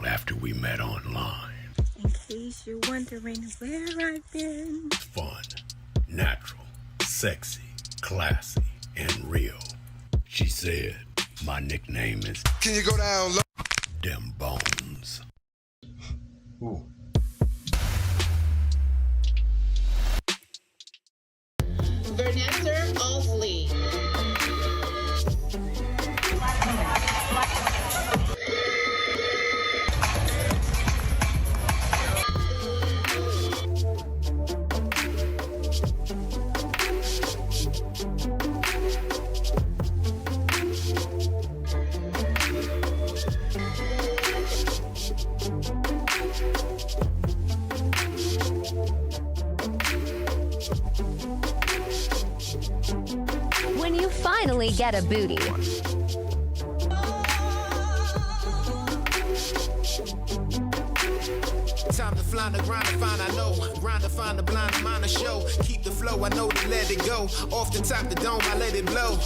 while after we met online. In case you're wondering where I've been. Fun, natural, sexy, classy, and real. She said, my nickname is... Can you go down low? Dem Bones. Ooh. Vanessa Alsley. When you finally get a booty. Time to fly the grind to find, I know. Grind to find the blind, I'm on the show. Keep the flow, I know to let it go. Off the top the dome, I let it blow.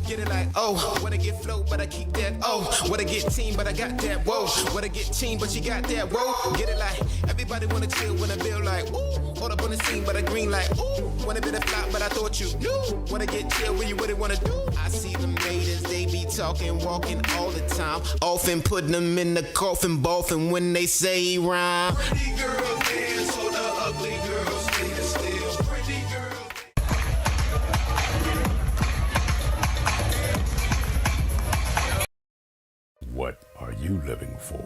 Get it like, oh, wanna get flow, but I keep that, oh. Wanna get team, but I got that, whoa. Wanna get team, but you got that, whoa. Get it like, everybody wanna chill when I feel like, ooh. Hold up on the scene, but I green like, ooh. Wanna be the flop, but I thought you knew. Wanna get chill when you really wanna do. I see them haters, they be talking, walking all the time. Often putting them in the coffin, boffin' when they say rhyme. Pretty girls dance, so the ugly girls stand still. Pretty girls. What are you living for?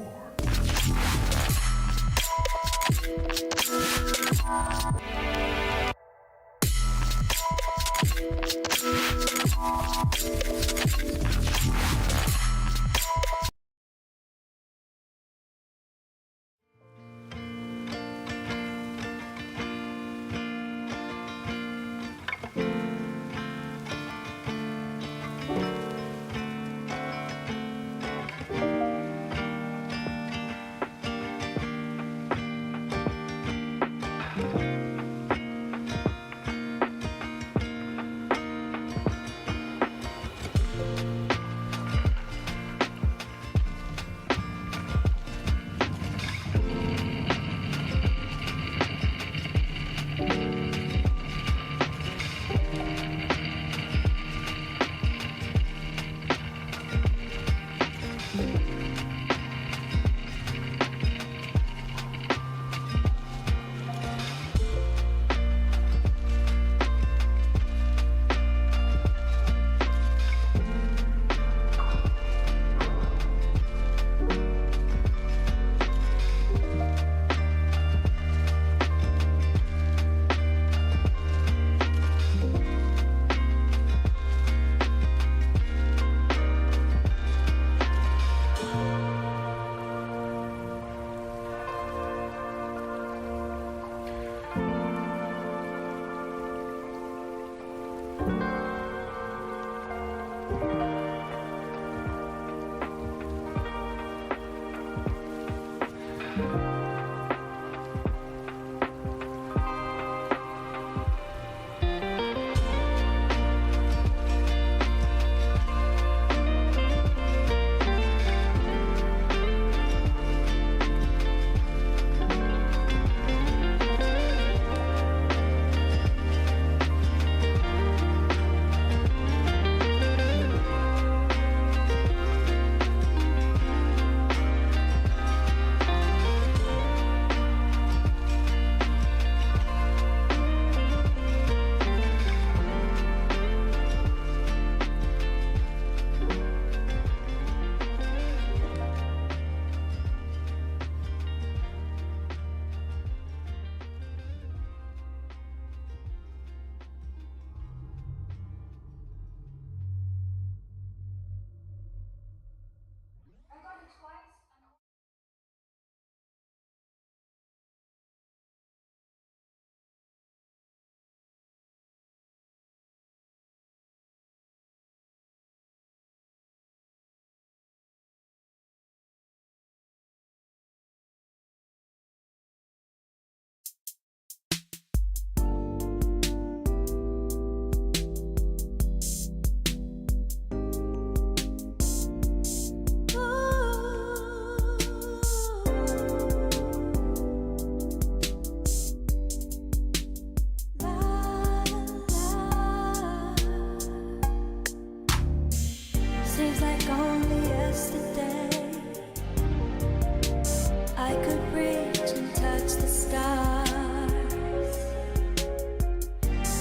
I could reach and touch the stars,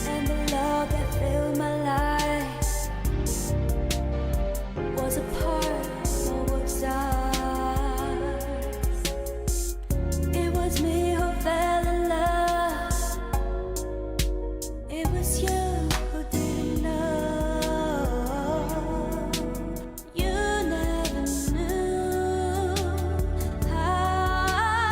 and the love that filled my life was a part of what was ours. It was me who fell in love. It was you who didn't know. You never knew how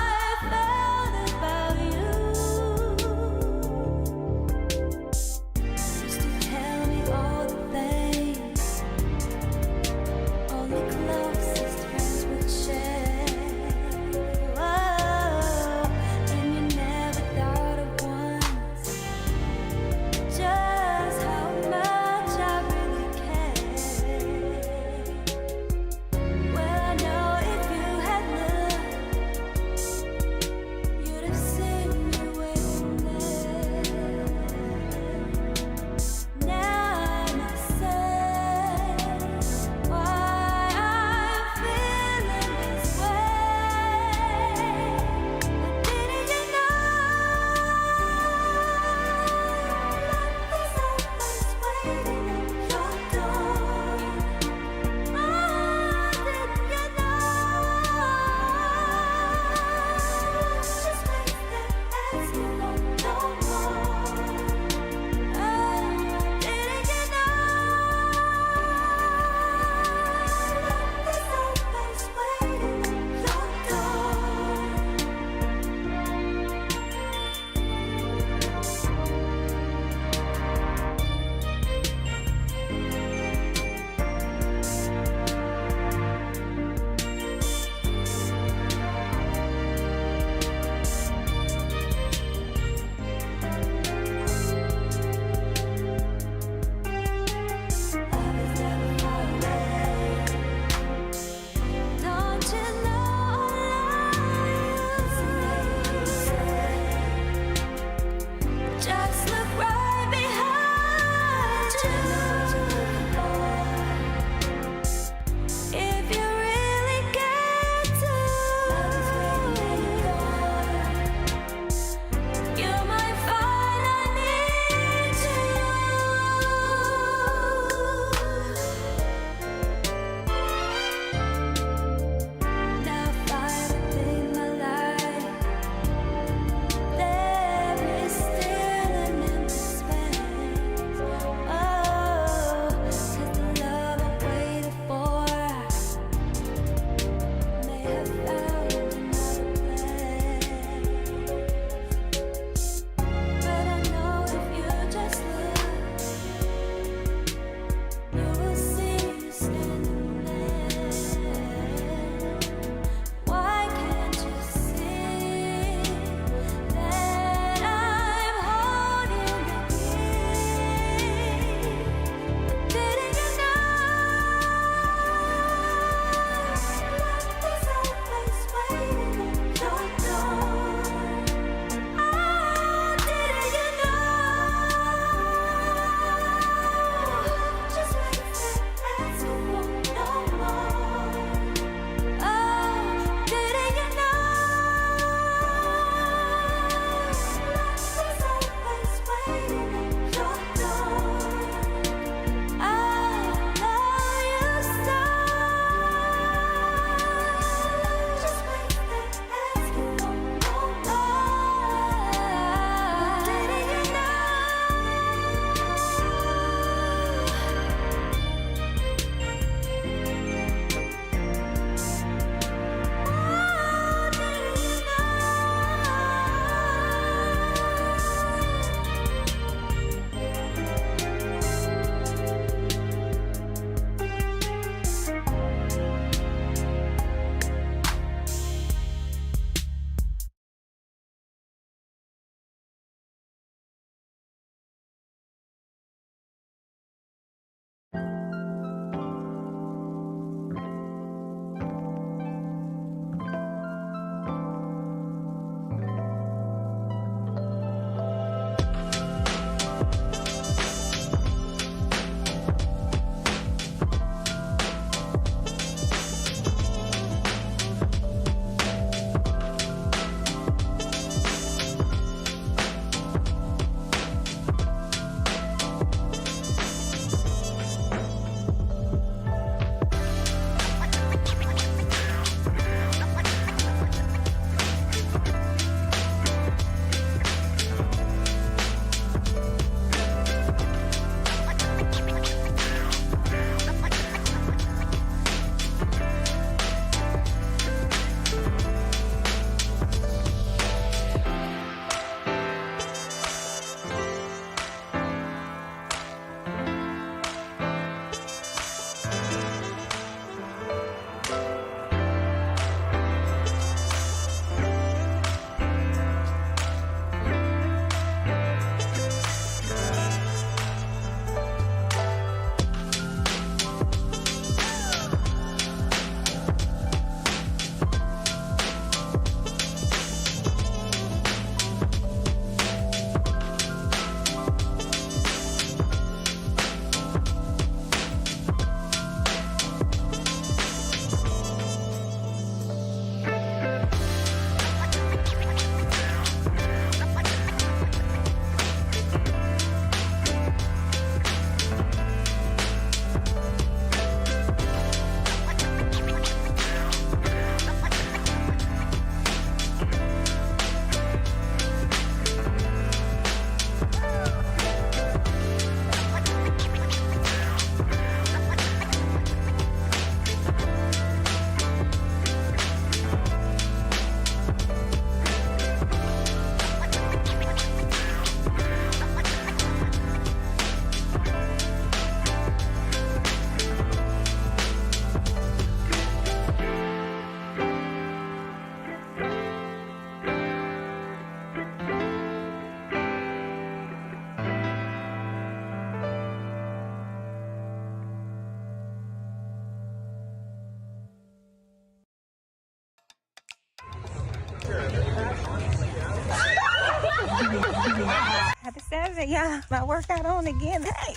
Happy Saturday, y'all. My workout on again. Hey.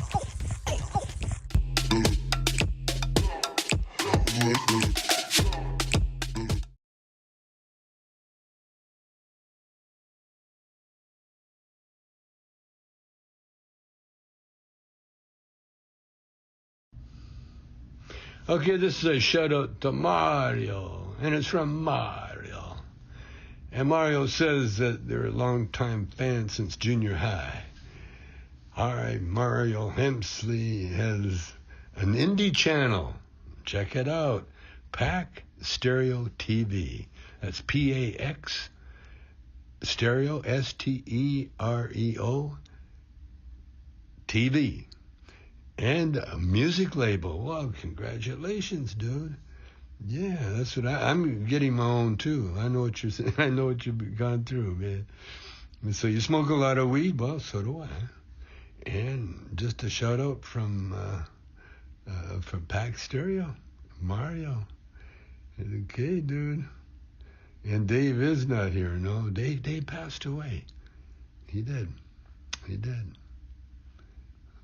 Hey. Okay, this is a shout out to Mario, and it's from Mario. And Mario says that they're a long-time fan since junior high. All right, Mario Hemsley has an indie channel. Check it out. Pax Stereo TV. That's P-A-X Stereo, S-T-E-R-E-O TV. And a music label. Well, congratulations, dude. Yeah, that's what I'm getting my own too. I know what you're saying. I know what you've gone through, man. So you smoke a lot of weed? Well, so do I. And just a shout out from Pax Stereo, Mario. Okay, dude. And Dave is not here. No, Dave passed away. He did.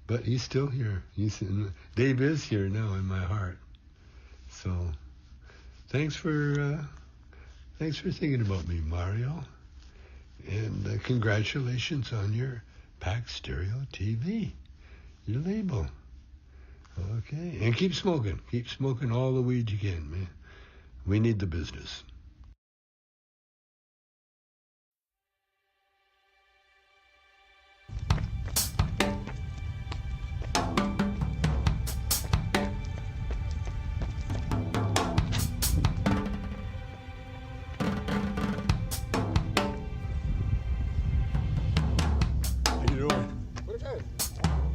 But he's still here. Dave is here now in my heart. So, thanks for thinking about me, Mario. And congratulations on your Pax Stereo TV, your label. Okay, and keep smoking. Keep smoking all the weed you can, man. We need the business.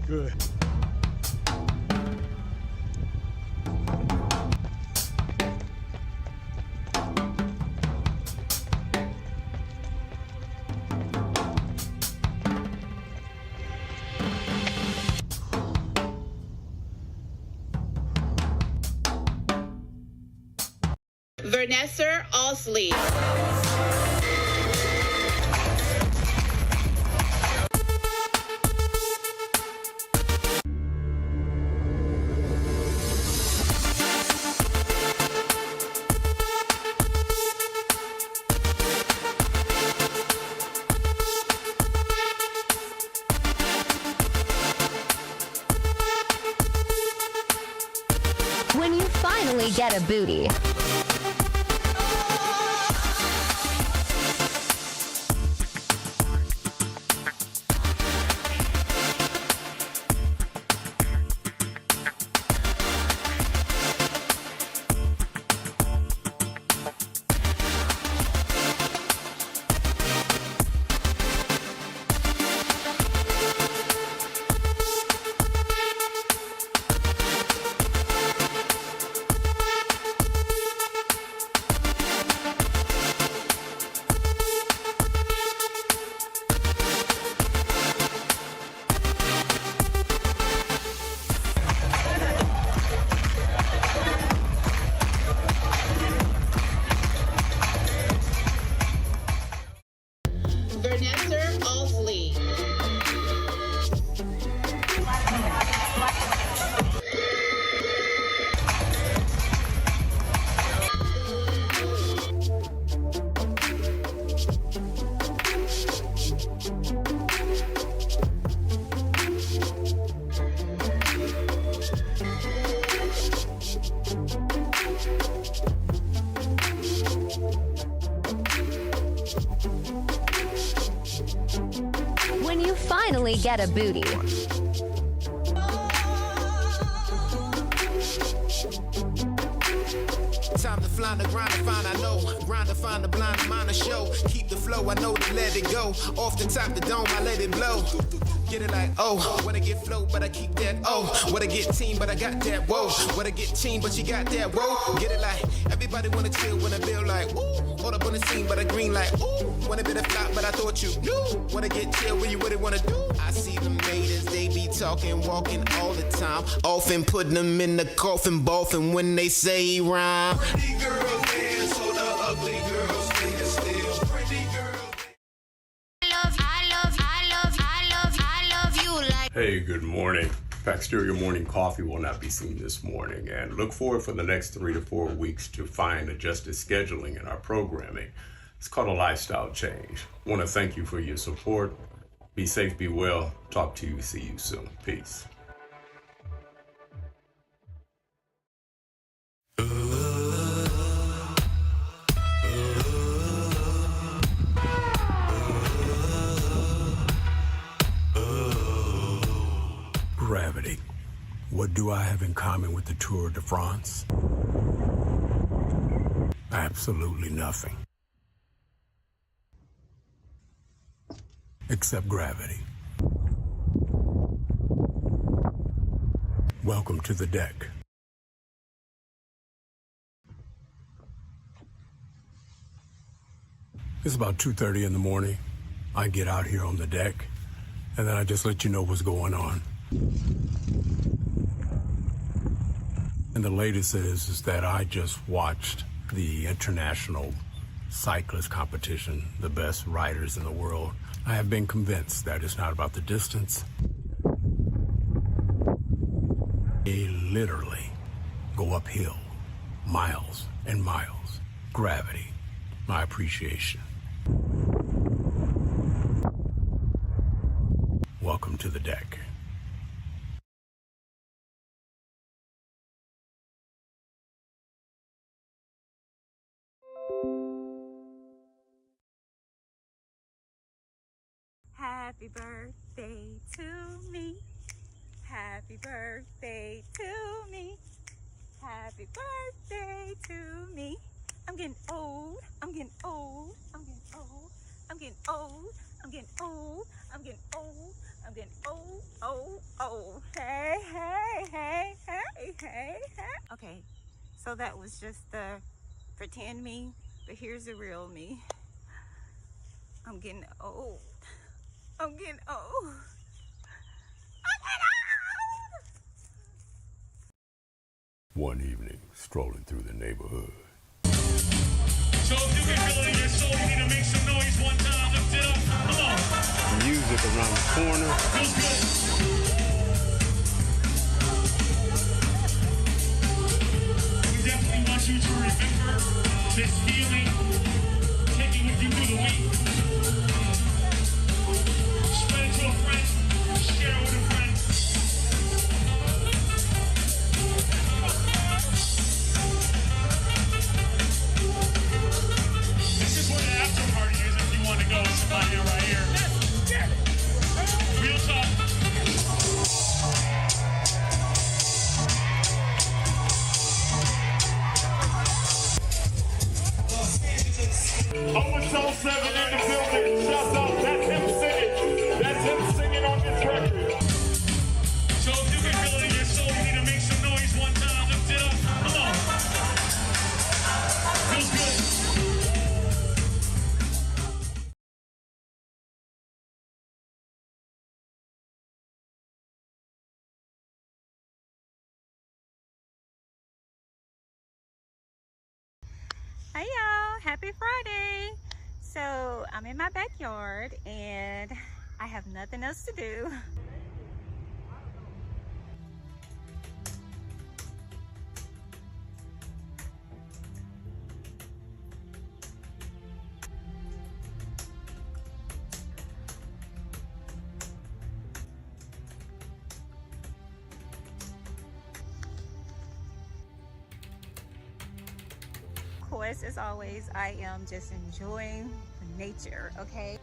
Good. Vanessa Osley. When you finally get a booty. Vanessa Osley. When you finally get a booty. Time to fly the grind to find I know. Grind to find the blind mind to show. Keep the flow, I know to let it go. Off the top the dome, I let it blow. Get it like, oh, wanna get flow, but I keep that, oh. Wanna get team, but I got that, whoa. Wanna get team, but you got that, whoa. Get it like, everybody wanna chill when I feel like, ooh. Hold up on the scene, but I green like, ooh. Wanna be the flop, but I thought you knew. Wanna get chill when you really wanna do. I see them haters, they be talking, walking all the time. Often putting them in the coffin, boffin' when they say rhyme. Pretty girls dance, so the ugly girls stay still. Pretty girls. I love Hey, good morning. Pax Stereo Morning Coffee will not be seen this morning, and look forward for the next 3 to 4 weeks to find adjusted scheduling in our programming. It's called a lifestyle change. I want to thank you for your support. Be safe, be well. Talk to you, see you soon. Peace. Gravity. What do I have in common with the Tour de France? Absolutely nothing. Except gravity. Welcome to the deck. It's about 2:30 in the morning. I get out here on the deck, and then I just let you know what's going on. And the latest is that I just watched the international cyclist competition, the best riders in the world. I have been convinced that it's not about the distance. They literally go uphill, miles and miles. Gravity, my appreciation. Welcome to the deck. Happy birthday to me. Happy birthday to me. Happy birthday to me. I'm getting old. I'm getting old. I'm getting old. I'm getting old. I'm getting old. I'm getting old. I'm getting old. Old. Old. Hey, hey, hey, hey, hey, hey. Okay, so that was just the pretend me, but here's the real me. I'm getting old. I'm getting old. I'm getting old. One evening, strolling through the neighborhood. So if you can feel it in your soul, you need to make some noise one time. Lift it up. Come on. Music around the corner. Feels good. We definitely want you to remember this feeling. Take it with you through the week. Spread it to a friend. Share it with a friend. This is where the after party is if you want to go with somebody right here. Real talk. Oversoul 7 in the building. Shouts out. That's him singing. That's him singing on this record. So if you can feel it in your soul, you need to make some noise one time. Lift it up. Come on. Feels good. Hey y'all, happy Friday. So I'm in my backyard and I have nothing else to do. Of course, as always, I am just enjoying nature, okay?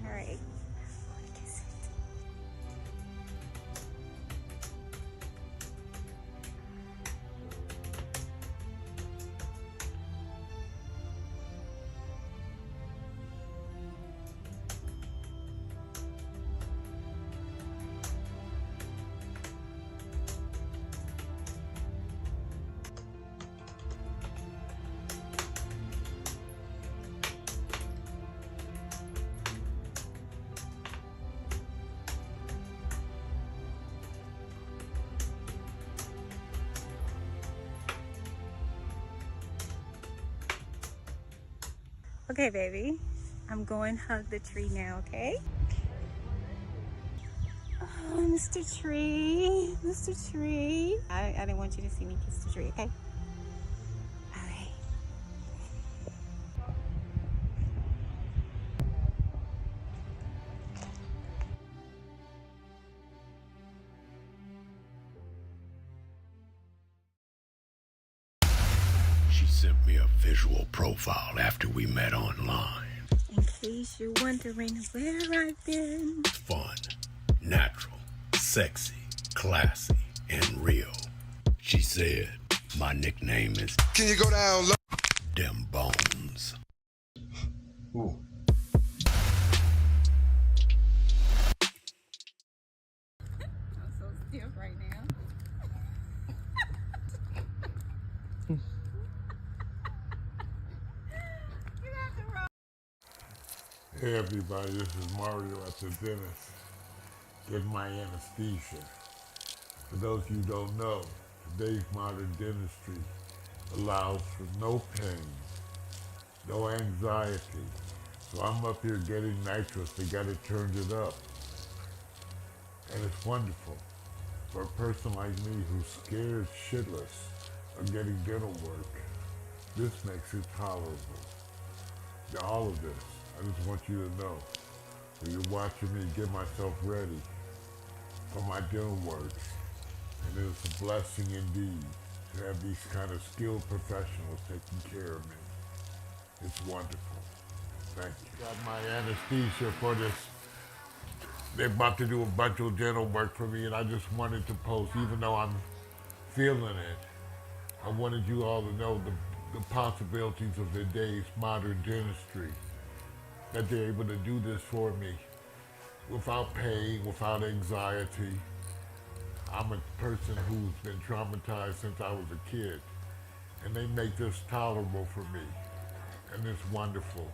All right. Okay, baby. I'm going to hug the tree now, okay? Oh, Mr. Tree. Mr. Tree. I didn't want you to see me kiss the tree, okay? All right. She sent me a visual profile after we met online. In case you're wondering where I've been. Fun, natural, sexy, classy, and real. She said, my nickname is Can you go down low? Dem Bones. Ooh. I'm so stiff right now. Hey everybody, this is Mario at the dentist. Getting my anesthesia. For those of you who don't know, today's modern dentistry allows for no pain, no anxiety. So I'm up here getting nitrous. They got it turned it up. And it's wonderful. For a person like me who's scared shitless of getting dental work, this makes it tolerable. All of this, I just want you to know, that you're watching me get myself ready for my dental work. And it's a blessing indeed to have these kind of skilled professionals taking care of me. It's wonderful. Thank you. Got my anesthesia for this. They're about to do a bunch of dental work for me, and I just wanted to post, even though I'm feeling it, I wanted you all to know the possibilities of today's modern dentistry, that they're able to do this for me without pain, without anxiety. I'm a person who's been traumatized since I was a kid, and they make this tolerable for me, and it's wonderful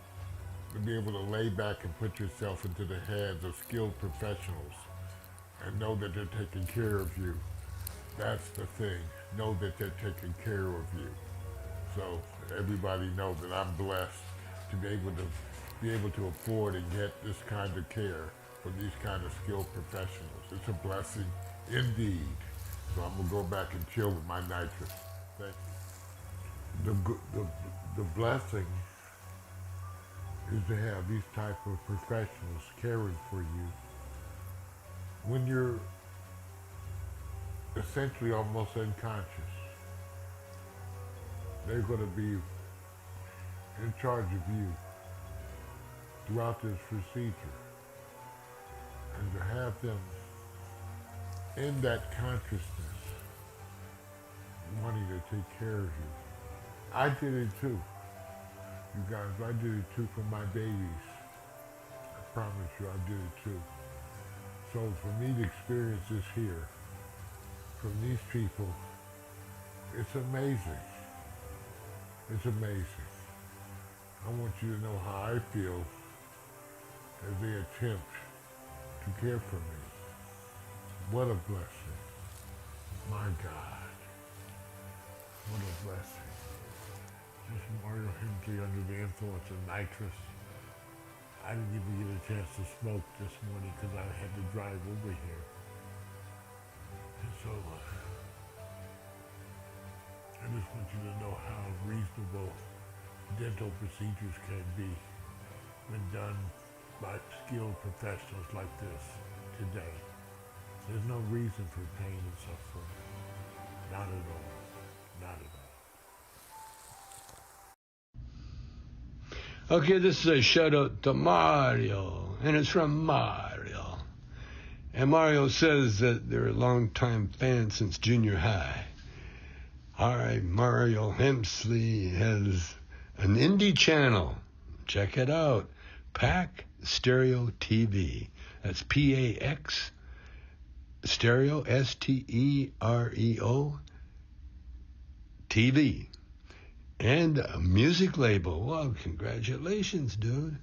to be able to lay back and put yourself into the hands of skilled professionals and know that they're taking care of you. That's the thing. Know that they're taking care of you. So everybody know that I'm blessed to be able to afford and get this kind of care from these kind of skilled professionals. It's a blessing indeed. So I'm gonna go back and chill with my nitrous. Thank you. The blessing is to have these type of professionals caring for you when you're essentially almost unconscious. They're going to be in charge of you throughout this procedure. And to have them in that consciousness, wanting to take care of you. I did it too. You guys, I did it too for my babies. I promise you I did it too. So for me to experience this here, from these people, it's amazing. It's amazing. I want you to know how I feel as they attempt to care for me. What a blessing. My God. What a blessing. This is Mario Hensley under the influence of nitrous. I didn't even get a chance to smoke this morning because I had to drive over here. And so, I just want you to know how reasonable dental procedures can be when done by skilled professionals like this today. There's no reason for pain and suffering. Not at all. Not at all. Okay, this is a shout out to Mario, and it's from Mario. And Mario says that they're a long-time fan since junior high. All right, Mario Hemsley has an indie channel. Check it out. Pax Stereo TV. That's Pax Stereo, Stereo TV. And a music label. Well, congratulations, dude.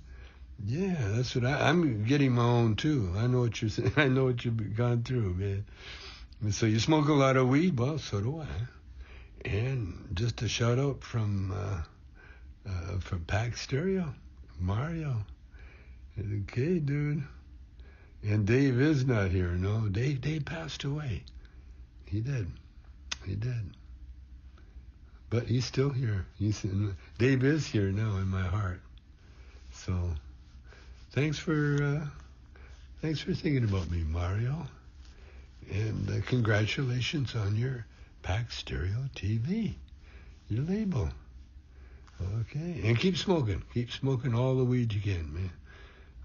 Yeah, that's what I'm getting my own too. I know what you're saying. I know what you've gone through, man. And so you smoke a lot of weed? Well, so do I. And just a shout out from from Pax Stereo, Mario. Okay, dude. And Dave is not here. No, Dave passed away. He did. But he's still here. Dave is here now in my heart. So thanks for thinking about me, Mario. And congratulations on your Pax Stereo TV, your label. Okay, and keep smoking. Keep smoking all the weed you can, man.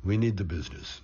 We need the business.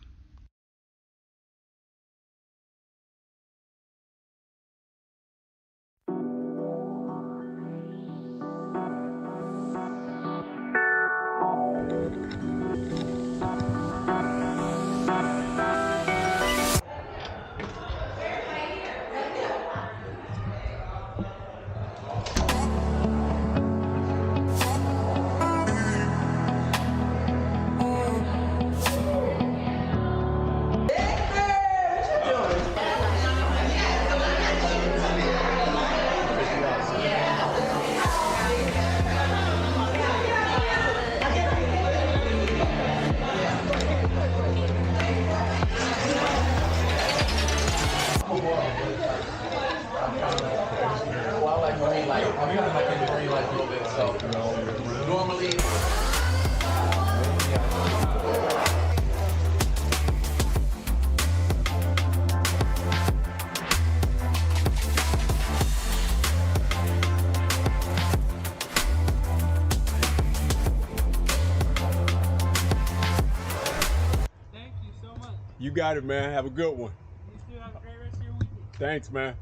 You got it, man. Have a good one. You still have a great rest of your weekend. Thanks, man.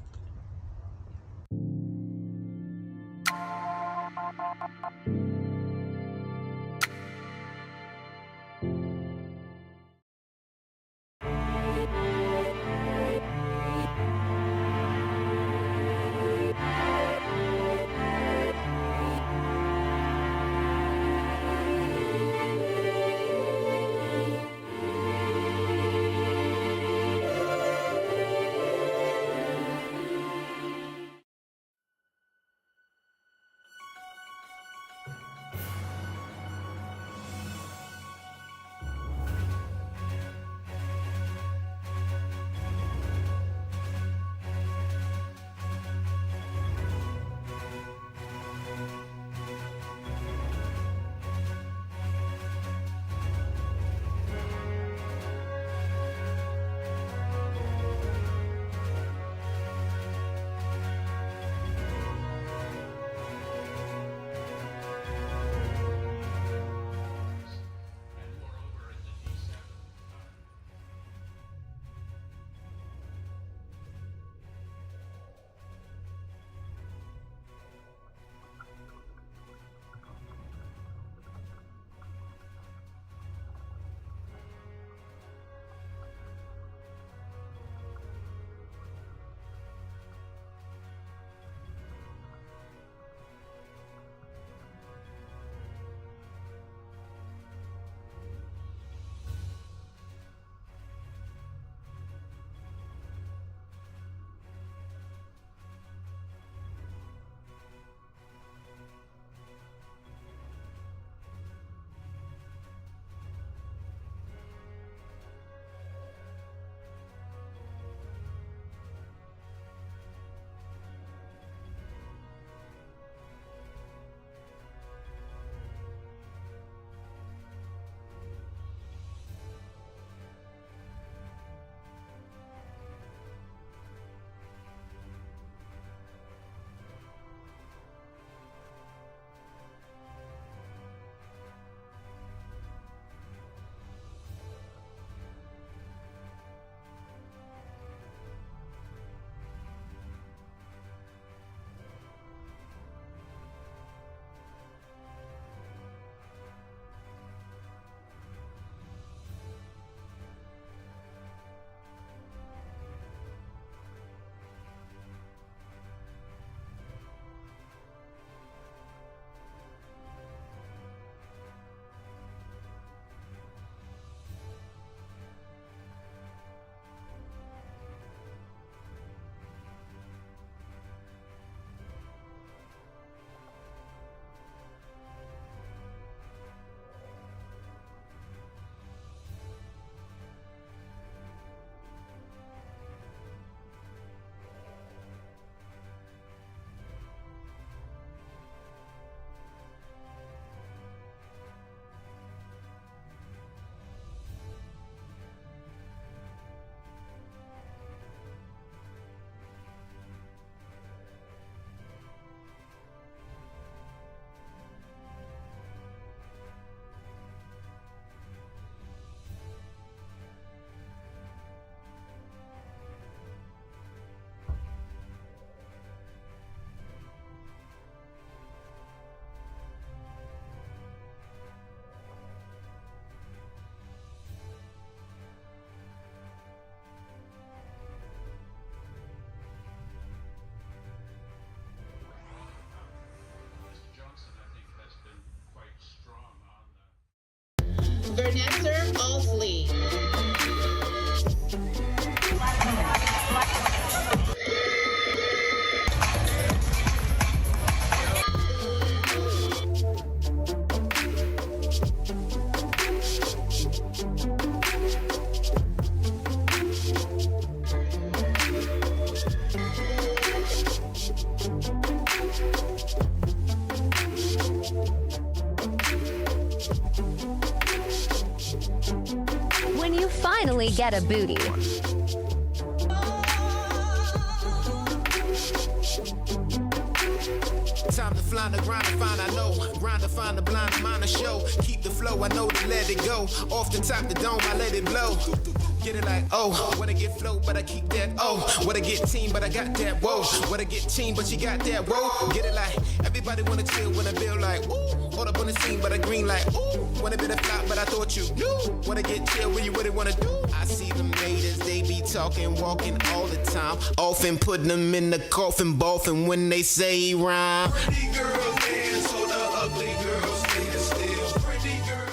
Vanessa Allsley. When you finally get a booty. Time to fly the grind to find, I know. Grind to find the blind mind to show. Keep the flow, I know to let it go. Off the top the dome, I let it blow. Get it like, oh, wanna get flow, but I keep that, oh. Wanna get team, but I got that, whoa. Wanna get team, but you got that, whoa. Get it like, everybody wanna chill when I feel like, ooh. Hold up on the scene, but I green like, ooh. Wanna be the flop, but I thought you knew. Wanna get chill when you really wanna do. I see them haters, they be talking, walking all the time. Often putting them in the coffin, boffin' when they say rhyme. Pretty girls dance, so the ugly girls stand still. Pretty girls.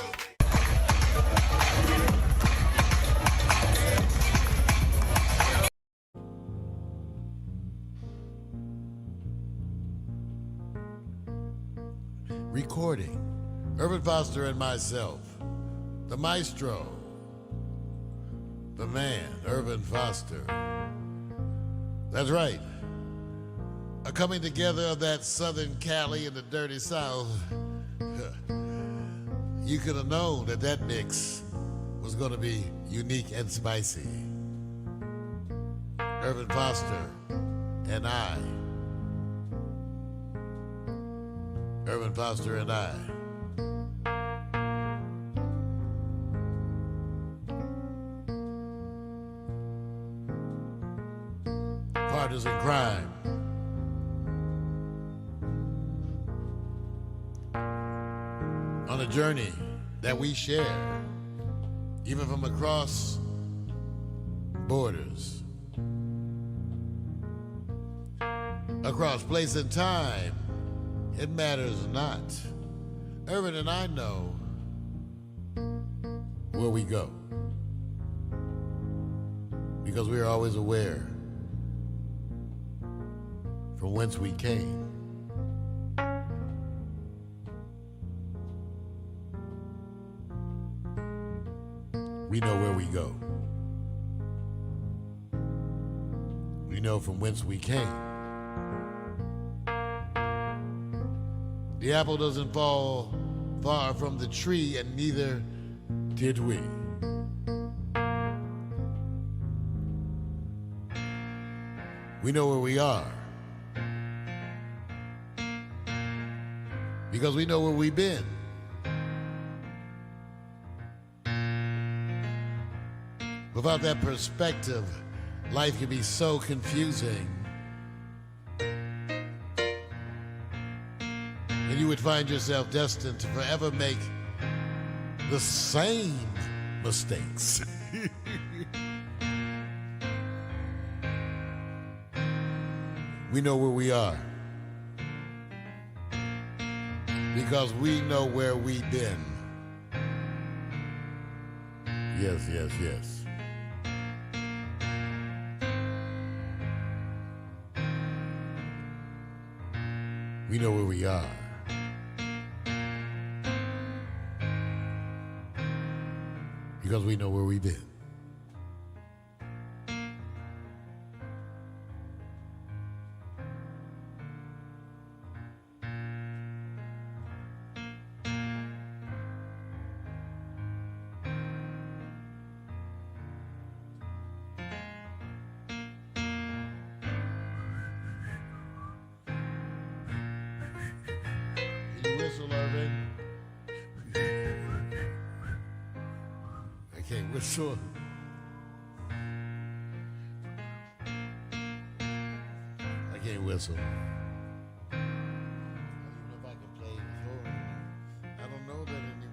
Recording, Urban Foster and myself, the maestro, the man, Urban Foster. That's right. A coming together of that Southern Cali and the dirty South. You could have known that that mix was going to be unique and spicy. Urban Foster and I. Urban Foster and I. Partners in crime. On a journey that we share, even from across borders, across place and time. It matters not. Urban and I know where we go because we are always aware from whence we came. We know where we go. We know from whence we came. The apple doesn't fall far from the tree, and neither did we. We know where we are because we know where we've been. Without that perspective, life can be so confusing. And you would find yourself destined to forever make the same mistakes. We know where we are because we know where we've been. Yes, yes, yes. We know where we are because we know where we've been. Whistle, Irvin. I can't whistle. I can't whistle. I don't even know if I can play the horn. I don't know that anymore.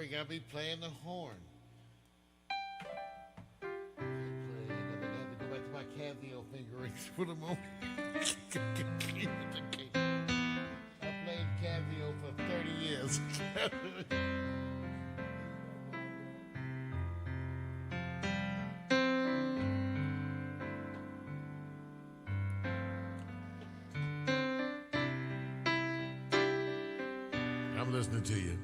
think I'll be playing the horn. I have to go back to my Casio fingerings for the moment. I played Casio for 30 years. I'm listening to you.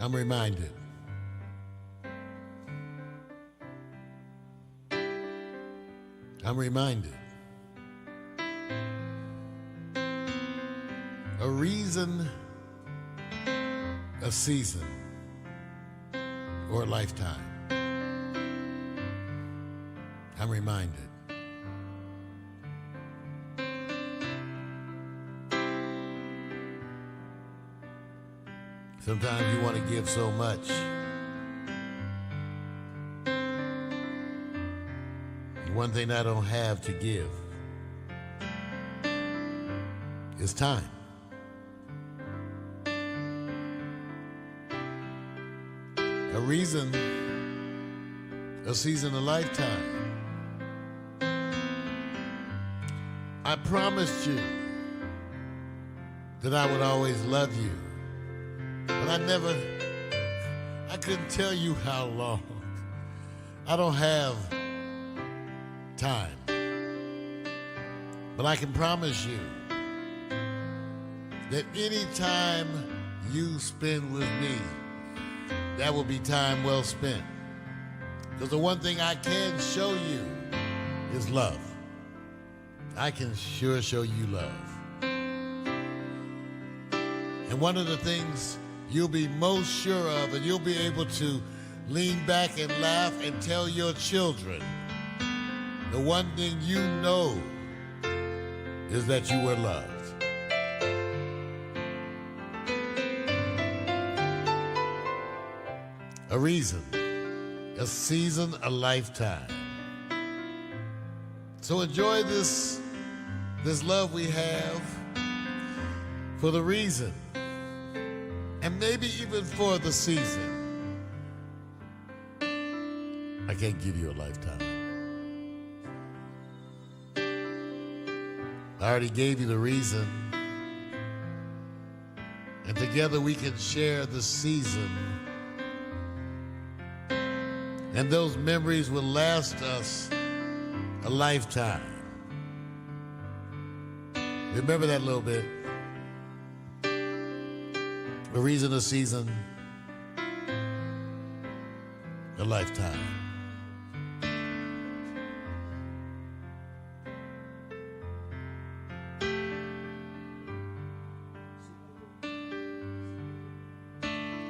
I'm reminded. I'm reminded. A reason, a season, or a lifetime. I'm reminded. Sometimes you want to give so much. One thing I don't have to give is time. A reason, a season, a lifetime. I promised you that I would always love you. But I couldn't tell you how long. I don't have time. But I can promise you that any time you spend with me, that will be time well spent. Because the one thing I can show you is love. I can sure show you love. And one of the things you'll be most sure of, and you'll be able to lean back and laugh and tell your children, the one thing you know is that you were loved. A reason, a season, a lifetime. So enjoy this love we have for the reason, and maybe even for the season. I can't give you a lifetime. I already gave you the reason. And together we can share the season. And those memories will last us a lifetime. Remember that a little bit. A reason, a season, a lifetime.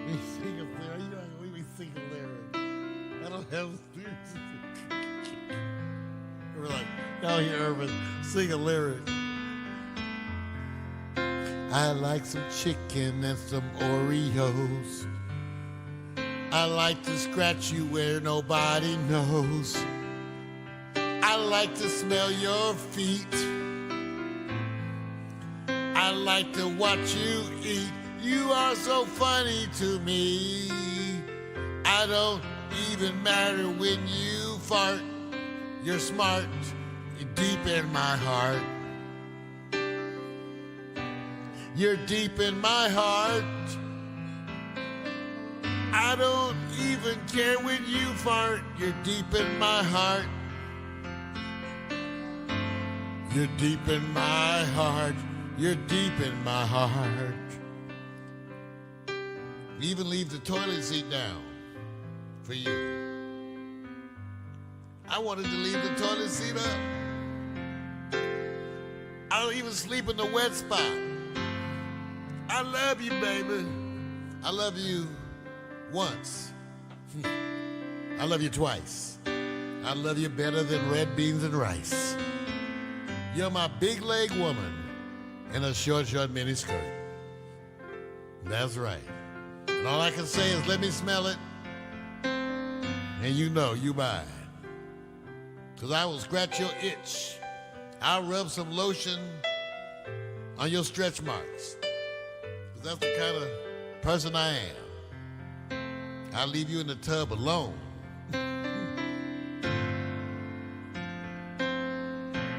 We sing a lyric. You know, we sing a lyric. I don't have we're like, now here, Urban, sing a lyric. I like some chicken and some Oreos. I like to scratch you where nobody knows. I like to smell your feet. I like to watch you eat. You are so funny to me. I don't even matter when you fart. You're smart, you're deep in my heart. You're deep in my heart. I don't even care when you fart. You're deep in my heart. You're deep in my heart. You're deep in my heart. Even leave the toilet seat down for you. I wanted to leave the toilet seat up. I don't even sleep in the wet spot. I love you, baby. I love you once. I love you twice. I love you better than red beans and rice. You're my big leg woman in a short mini skirt. That's right. And all I can say is let me smell it, and you know you mine. Because I will scratch your itch. I'll rub some lotion on your stretch marks. Because that's the kind of person I am. I'll leave you in the tub alone.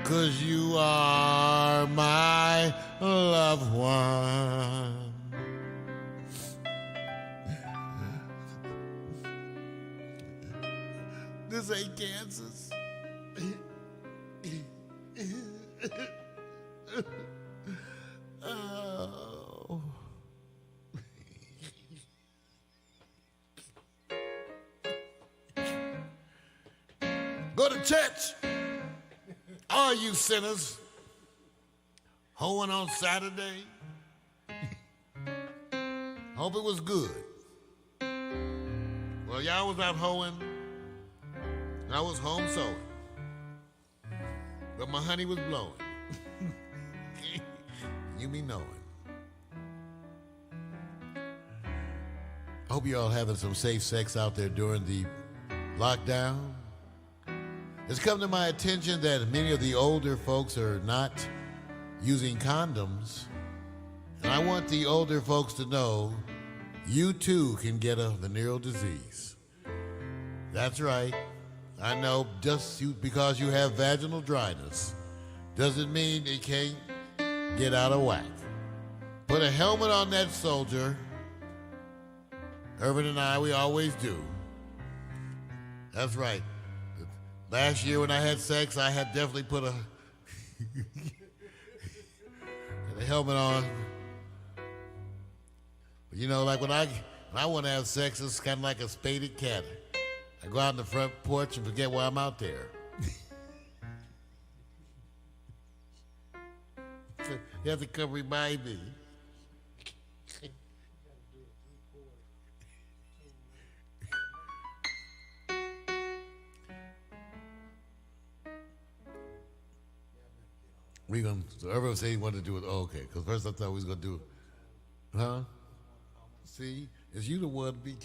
Because you are my loved one. This ain't Kansas. Oh. Go to church, all you sinners. Hoeing on Saturday. Hope it was good. Well, y'all was out hoeing. I was home sewing. But my honey was blowing. You me knowing. I hope you all having some safe sex out there during the lockdown. It's come to my attention that many of the older folks are not using condoms. And I want the older folks to know you too can get a venereal disease. That's right. I know just because you have vaginal dryness doesn't mean it can't get out of whack. Put a helmet on that soldier. Urban and I, we always do. That's right. Last year when I had sex, I had definitely put a helmet on. But you know, like when I want to have sex, it's kind of like a spaded cat. I go out on the front porch and forget why I'm out there. You have to come remind me. So everyone say he wanted to do it. Oh, okay, because first I thought we was going to do it. Huh? See, it's you the one to be.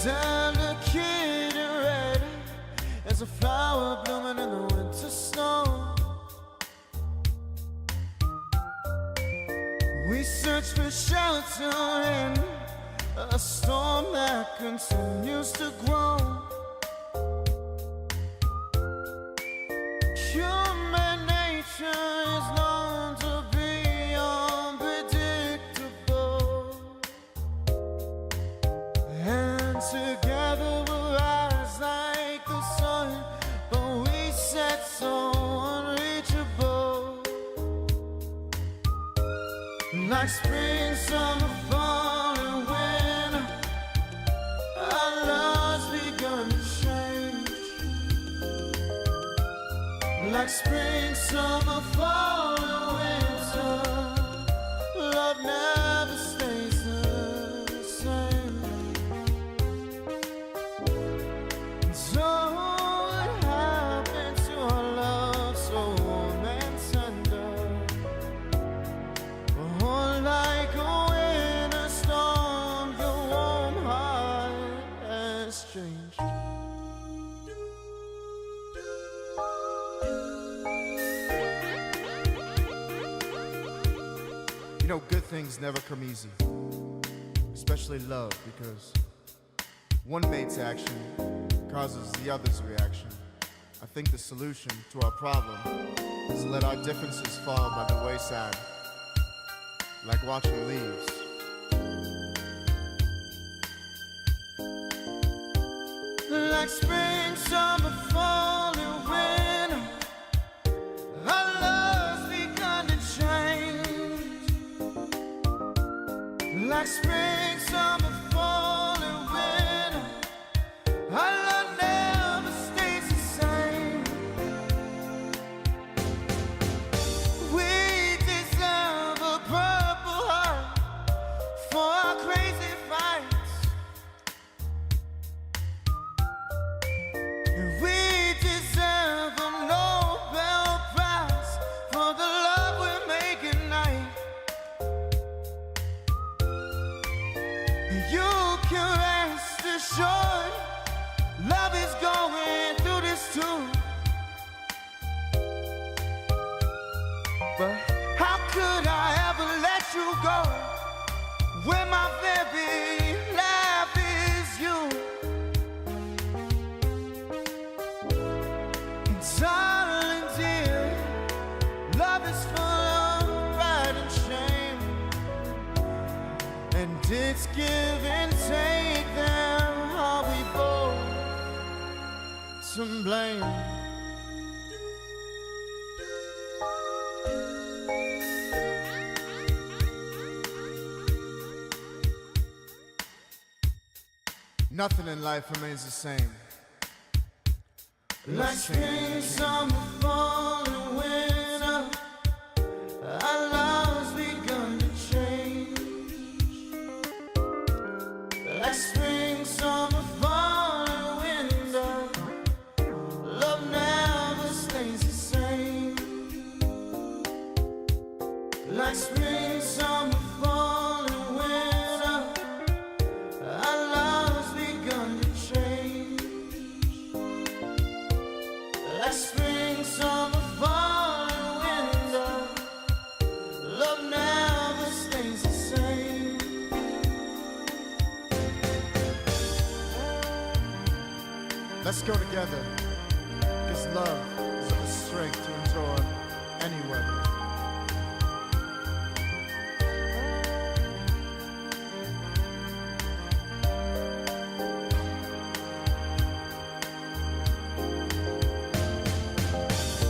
Time to kid and red as a flower blooming in the winter snow. We search for shelter in a storm that continues to grow. Human nature is known to be unpredictable, and together we'll rise like the sun, but we set so unreachable. Like spring, summer, fall, and winter, our love's begun to change. Like spring, summer, fall, and winter, love never stays the same. So what happened to our love so warm and tender? Oh, know, good things never come easy, especially love, because one mate's action causes the other's reaction. I think the solution to our problem is to let our differences fall by the wayside, like watching leaves. Like spring, summer, fall, and winter, our love's begun to change. Like spring, summer, fall, and winter, our love never stays the same. We deserve a purple heart for our crazy fights. We deserve a Nobel Prize for the love we're making night. You can rest assured, love is going through this too. But how could I ever let you go when my very life is you? Darling dear, love is full of pride and shame, and it's give and take, then are we both to blame? Nothing in life remains the same. Like spring, summer, fall, and winter, our love's begun to change. Like spring, summer, fall, and winter, love never stays the same. Like spring, summer, fall, and winter, our love's begun to change. Like spring, summer, fall, and winter, love never stays the same. Let's go together, because love is the strength to endure any weather.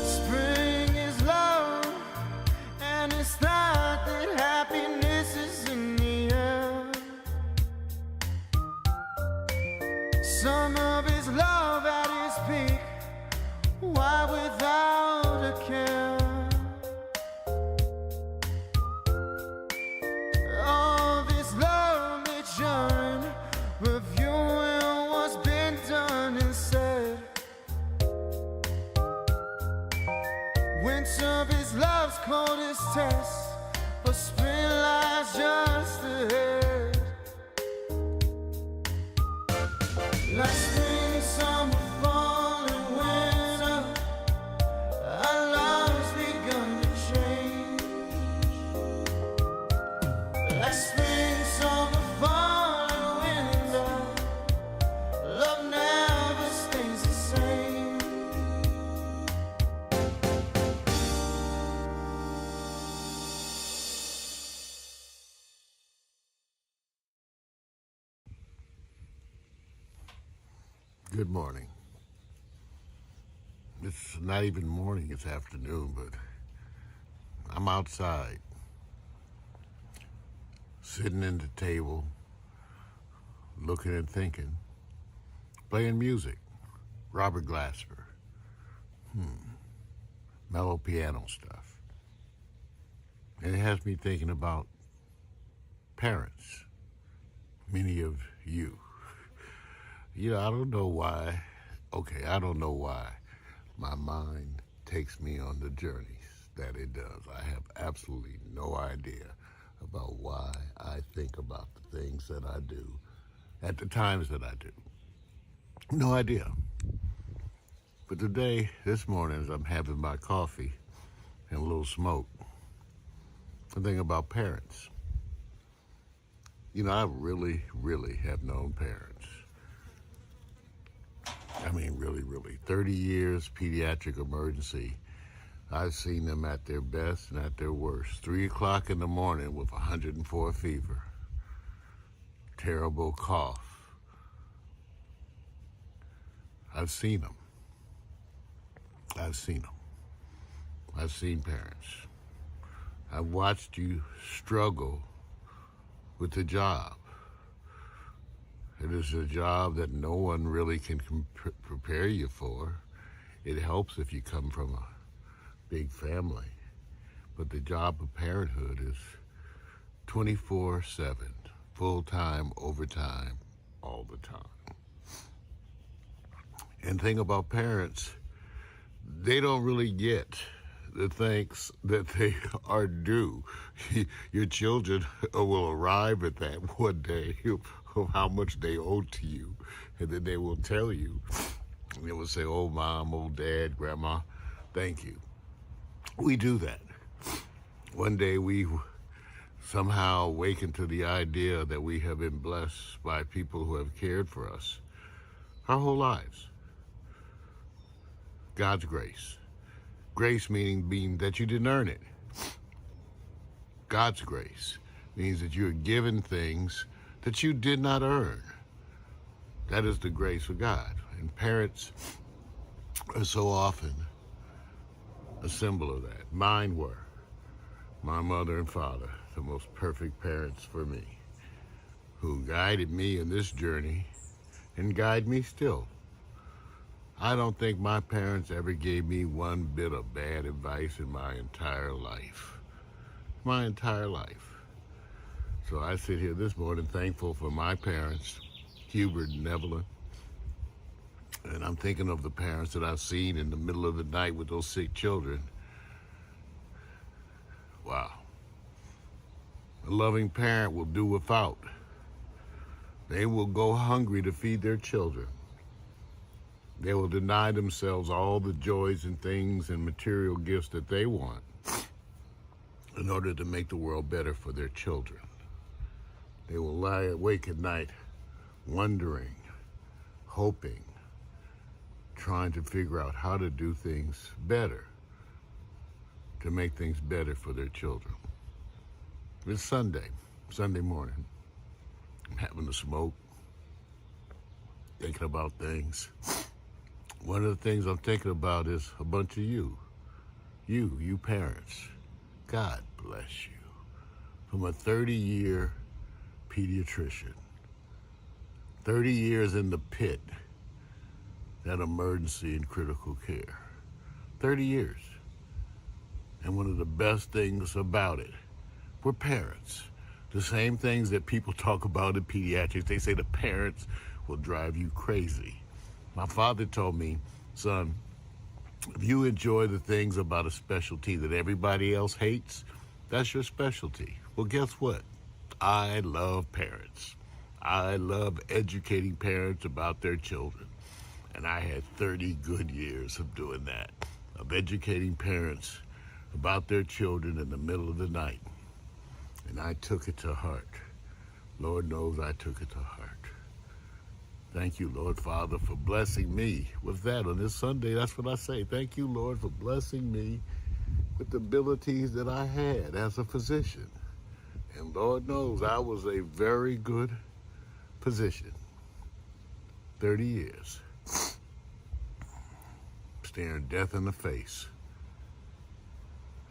Spring is love, and it's thought that happiness is in the air. Summer is love at its peak, why without a care? All this love maturing, reviewing what's been done and said. Winter is love's coldest test, but spring lies just ahead. Like spring, summer, fall, and winter, our love's begun to change. Like spring, summer, fall, and winter, love never stays the same. Good morning. It's not even morning, it's afternoon, but I'm outside, sitting at the table, looking and thinking, playing music, Robert Glasper, mellow piano stuff. And it has me thinking about parents, many of you. You know, I don't know why my mind takes me on the journeys that it does. I have absolutely no idea about why I think about the things that I do at the times that I do. No idea. But today, this morning, as I'm having my coffee and a little smoke, I think about parents. You know, I really, really have known parents. I mean, really, really. 30 years pediatric emergency. I've seen them at their best and at their worst. 3 o'clock in the morning with 104 fever. Terrible cough. I've seen them. I've seen them. I've seen parents. I've watched you struggle with the job. It is a job that no one really can prepare you for. It helps if you come from a big family. But the job of parenthood is 24/7, full-time, overtime, all the time. And thing about parents, they don't really get the thanks that they are due. Your children will arrive at that one day of how much they owe to you, and then they will tell you. They will say, "Oh, Mom, oh, Dad, Grandma, thank you." We do that. One day we somehow awaken to the idea that we have been blessed by people who have cared for us our whole lives. God's grace. Grace meaning that you didn't earn it. God's grace means that you're given things that you did not earn. That is the grace of God. And parents are so often a symbol of that. Mine were. My mother and father, the most perfect parents for me, who guided me in this journey and guide me still. I don't think my parents ever gave me one bit of bad advice in my entire life. My entire life. So I sit here this morning thankful for my parents, Hubert and Evelyn. And I'm thinking of the parents that I've seen in the middle of the night with those sick children. Wow. A loving parent will do without. They will go hungry to feed their children. They will deny themselves all the joys and things and material gifts that they want in order to make the world better for their children. They will lie awake at night wondering, hoping, trying to figure out how to do things better, to make things better for their children. It's Sunday morning. I'm having a smoke, thinking about things. One of the things I'm thinking about is a bunch of you parents. God bless you. From a 30-year pediatrician, 30 years in the pit, that emergency and critical care. 30 years. And one of the best things about it, we're parents. The same things that people talk about in pediatrics, they say the parents will drive you crazy. My father told me, son, if you enjoy the things about a specialty that everybody else hates, that's your specialty. Well, guess what? I love parents. I love educating parents about their children. And I had 30 good years of doing that, of educating parents about their children in the middle of the night. And I took it to heart. Lord knows I took it to heart. Thank you, Lord Father, for blessing me with that on this Sunday. That's what I say. Thank you, Lord, for blessing me with the abilities that I had as a physician. And Lord knows I was a very good physician. 30 years. Staring death in the face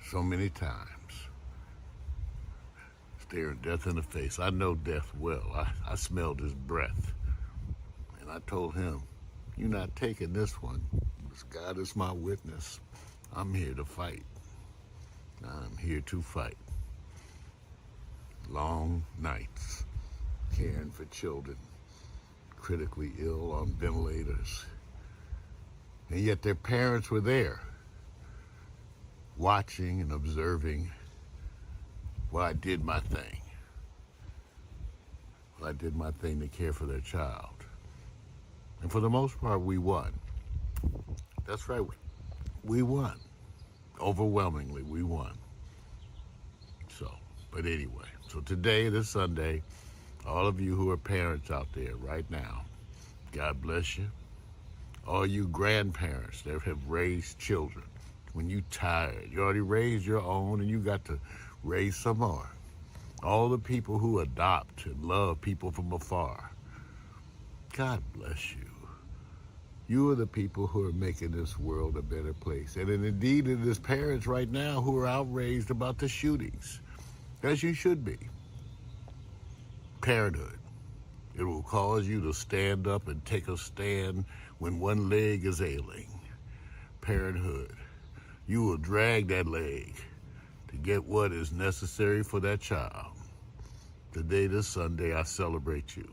so many times. Staring death in the face. I know death well. I smelled his breath. And I told him, you're not taking this one. God is my witness. I'm here to fight. I'm here to fight. Long nights, caring for children, critically ill on ventilators. And yet their parents were there, watching and observing while I did my thing. While I did my thing to care for their child. And for the most part, we won. That's right, we won. Overwhelmingly, we won. So, But anyway, so today, this Sunday, all of you who are parents out there right now, God bless you. All you grandparents that have raised children, when you tired, you already raised your own and you got to raise some more. All the people who adopt and love people from afar, God bless you. You are the people who are making this world a better place. And indeed, it is parents right now who are outraged about the shootings, as you should be. Parenthood. It will cause you to stand up and take a stand when one leg is ailing. Parenthood. You will drag that leg to get what is necessary for that child. Today, this Sunday, I celebrate you.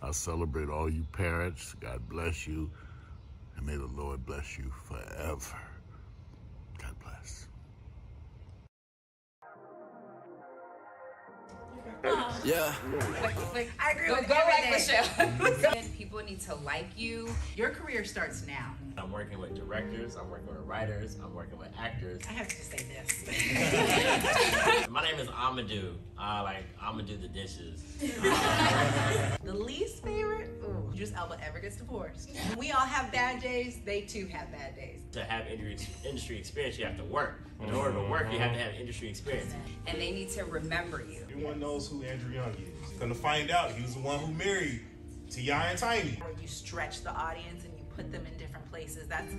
I celebrate all you parents. God bless you. And may the Lord bless you forever. God bless. Yeah. I agree with Michelle. People need to like you. Your career starts now. I'm working with directors, I'm working with writers, I'm working with actors. I have to say this. My name is Amadou. Amadou the dishes. The least favorite? Ooh, Idris Elba ever gets divorced. When we all have bad days, they too have bad days. To have industry experience, you have to work. In order to work, you have to have industry experience. And they need to remember you. Everyone knows who Andrew Young is. Gonna find out he was the one who married T.I. and Tiny. Where you stretch the audience and you put them in different places. That's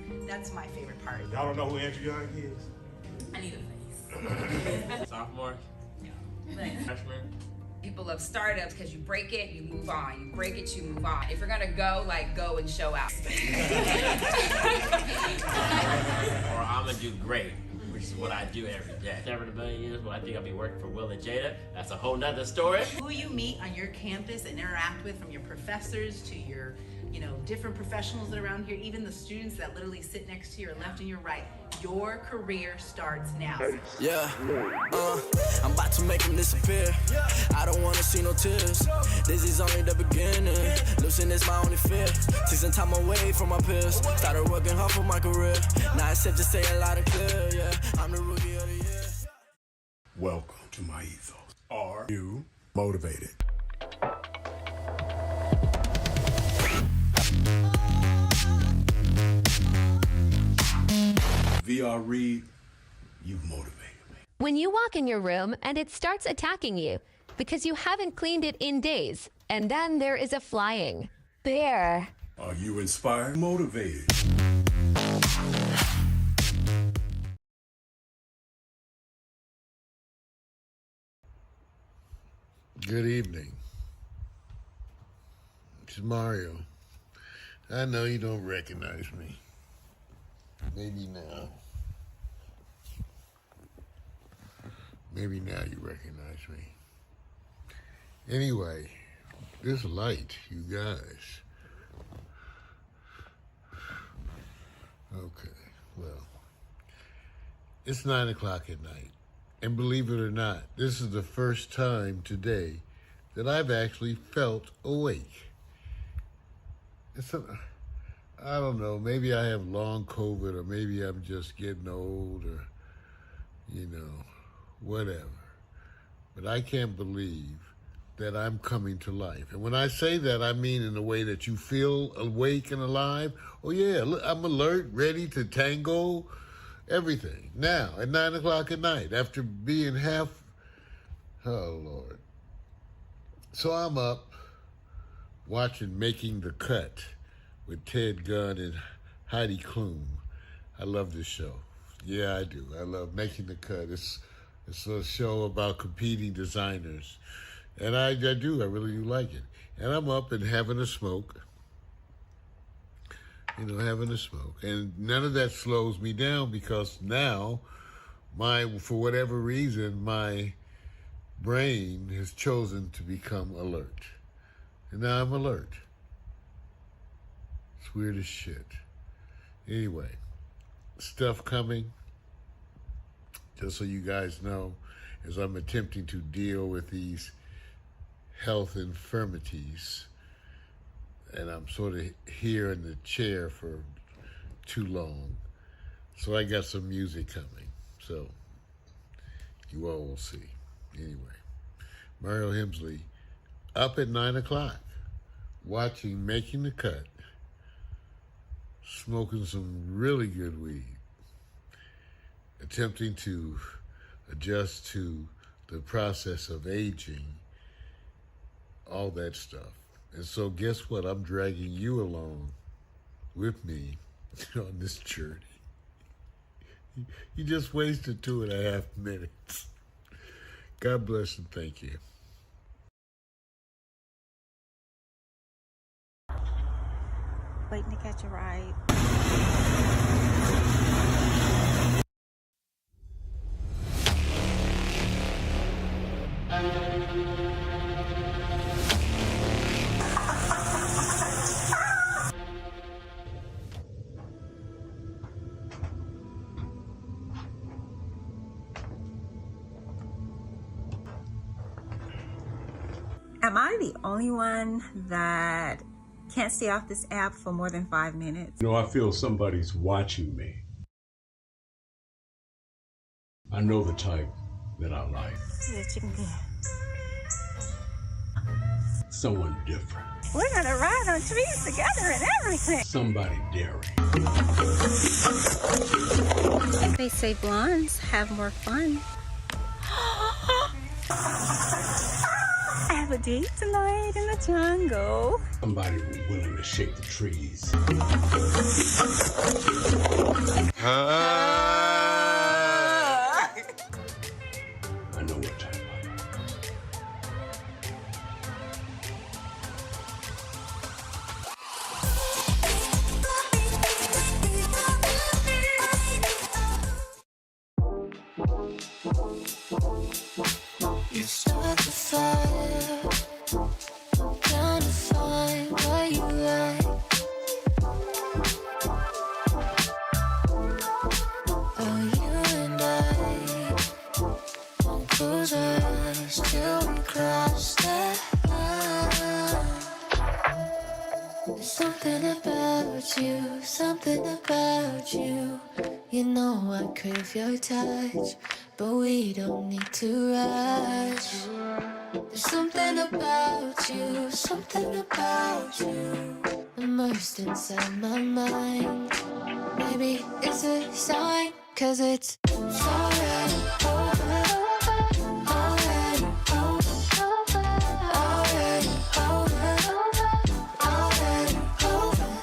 my favorite part. Y'all don't know who Andrew Young is? I need a face. Sophomore? Freshman? People love startups because you break it, you move on. You break it, you move on. If you're gonna go, go and show out. Or I'm gonna do great, which is what I do every day. 7 to 1 billion years, well, I think I'll be working for Will and Jada. That's a whole nother story. Who you meet on your campus and interact with, from your professors to your, different professionals that are around here, even the students that literally sit next to your left and your right. Your career starts now. Yeah, I'm about to make them disappear. I don't wanna see no tears. This is only the beginning. Losing is my only fear. Take some time away from my peers. Started working hard for my career. Now it's safe to say a lot and clear. Yeah, I'm the rookie of the year. Welcome to my ethos. Are you motivated? VR Read, you've motivated me. When you walk in your room and it starts attacking you because you haven't cleaned it in days, and then there is a flying bear. Are you inspired? Motivated. Good evening. It's Mario. I know you don't recognize me. Maybe now. Maybe now you recognize me. Anyway, this light, you guys. Okay, well, it's 9 o'clock at night. And believe it or not, this is the first time today that I've actually felt awake. I don't know, maybe I have long COVID, or maybe I'm just getting old, or, whatever. But I can't believe that I'm coming to life. And when I say that, I mean in a way that you feel awake and alive. Oh yeah, look, I'm alert, ready to tango, everything. Now, at 9 o'clock at night, after being oh Lord. So I'm up watching Making the Cut with Ted Gunn and Heidi Klum. I love this show. Yeah, I do. I love Making the Cut. It's a show about competing designers. And I do. I really do like it. And I'm up and having a smoke. Having a smoke. And none of that slows me down, because now, for whatever reason, my brain has chosen to become alert. And now I'm alert. It's weird as shit. Anyway, stuff coming. Just so you guys know, as I'm attempting to deal with these health infirmities, and I'm sort of here in the chair for too long. So I got some music coming. So you all will see. Anyway, Mario Hemsley up at 9 o'clock, watching Making the Cut, smoking some really good weed, attempting to adjust to the process of aging, all that stuff. And so guess what? I'm dragging you along with me on this journey. You just wasted 2.5 minutes. God bless and thank you. Waiting to catch a ride. Am I the only one that can't stay off this app for more than 5 minutes? You know, I feel somebody's watching me. I know the type that I like. Yeah, chicken good. Someone different. We're gonna ride on trees together and everything. Somebody daring. They say blondes have more fun. I have a date tonight in the jungle. Somebody willing to shake the trees. I know what type I like. You start the fire, trying to find what you like. Oh, you and I won't close our eyes till we cross that line. There's something about you, something about you. You know I crave your touch, but we don't need to rush. There's something about you, something about you, immersed inside my mind. Maybe it's a sign, 'cause it's already over. Already over. Already over. Already over.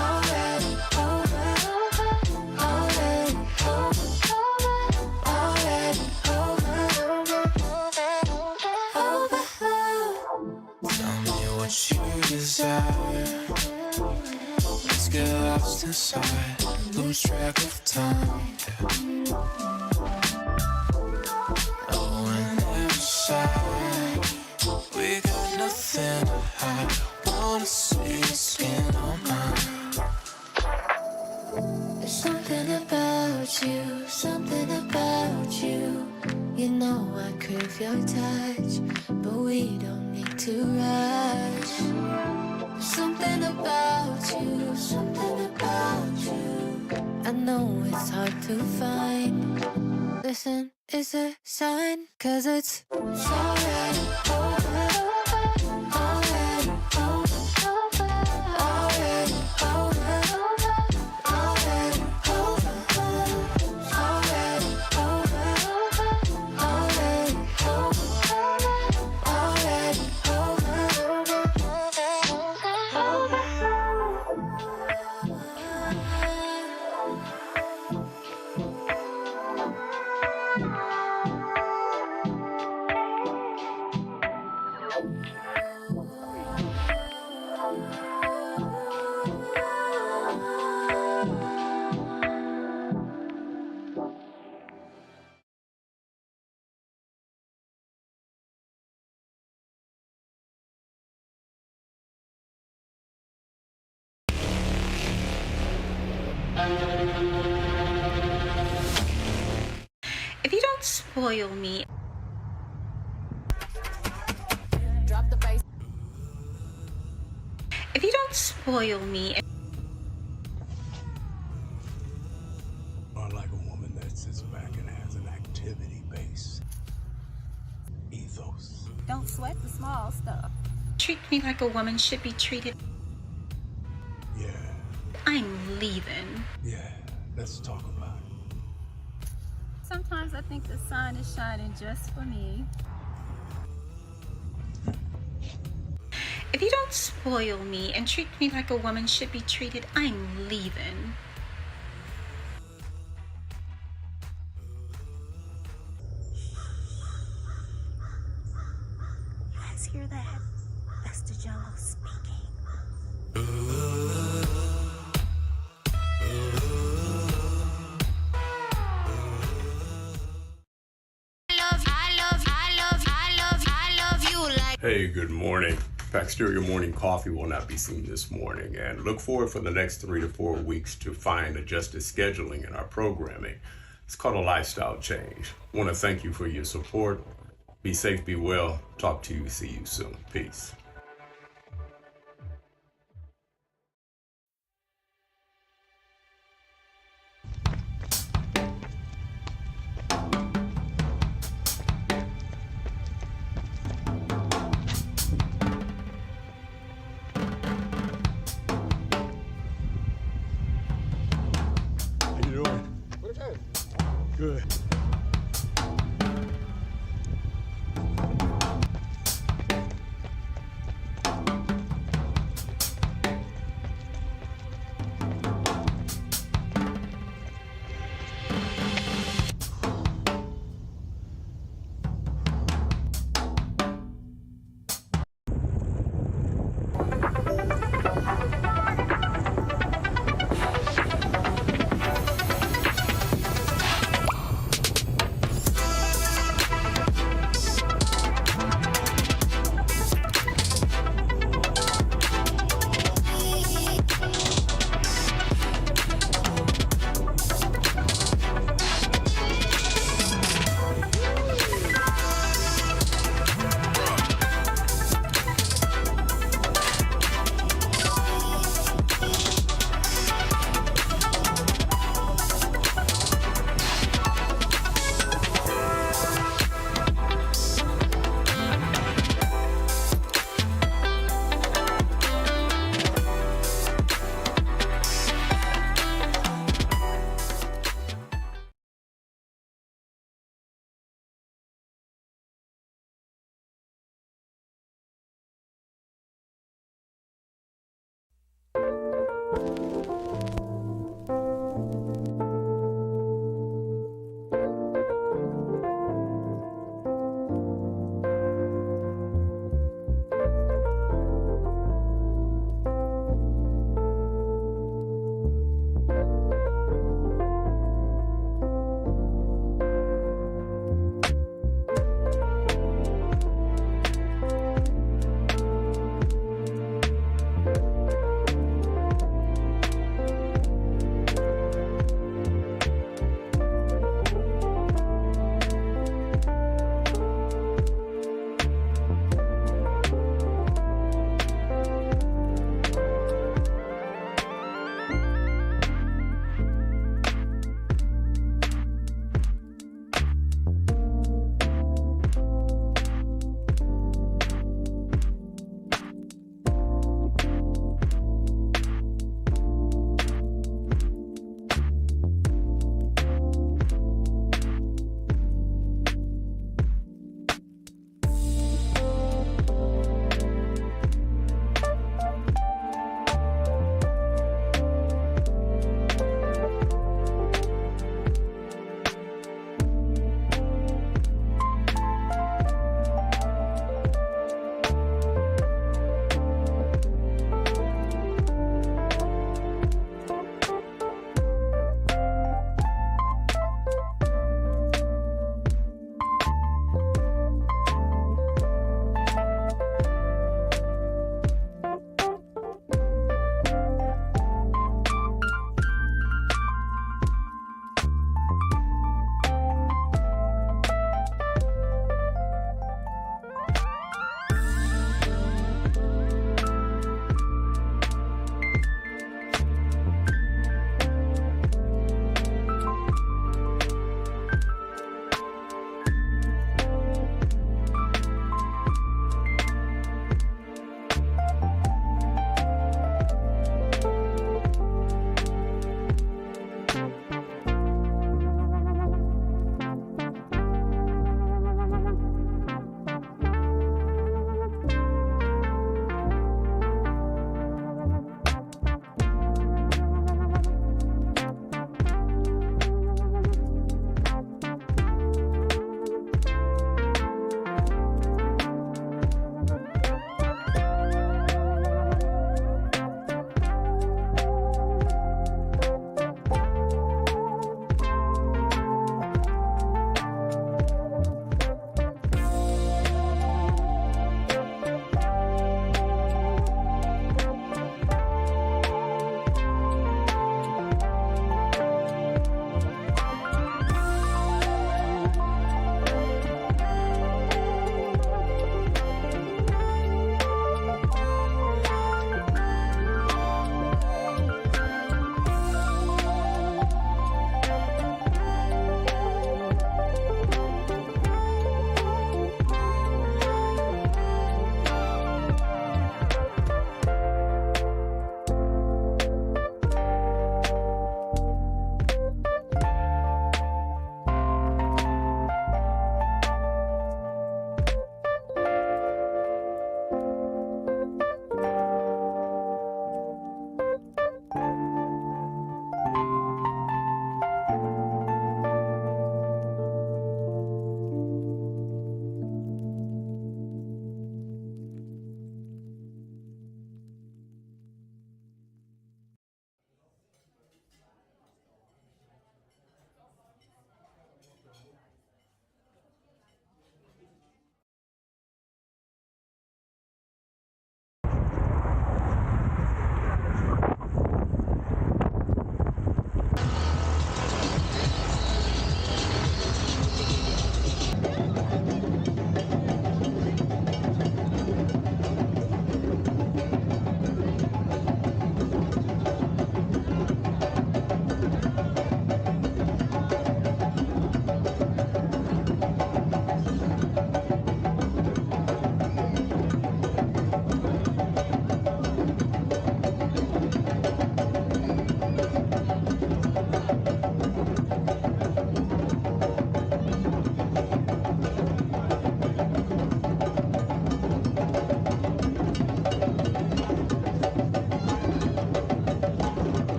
Already over. Already over. Already over. Tell me what you desire. Let's get lost inside, lose track of time. Oh, and every side, we got nothing to hide. Wanna see your skin on mine. There's something about you, something about you. You know I crave your touch, but we don't need to rush. There's something about you, something about you. I know it's hard to find. Listen, it's a sign, 'cause it's already over. Already over. Already over. Already over. Already over. Already over. If you don't spoil me. If you don't spoil me. I like a woman that sits back and has an activity base. like the small stuff. Treat me like a woman should be treated. Yeah. I'm leaving. Yeah. Let's talk about it. Sometimes I think the sun is shining just for me. If you don't spoil me and treat me like a woman should be treated, I'm leaving. You guys hear that? That's the jungle speaking. Hey, good morning. Pax Stereo Morning Coffee will not be seen this morning, and look forward for the next 3 to 4 weeks to find adjusted scheduling in our programming. It's called a lifestyle change. I want to thank you for your support. Be safe, be well. Talk to you, see you soon. Peace. How you doing? Good.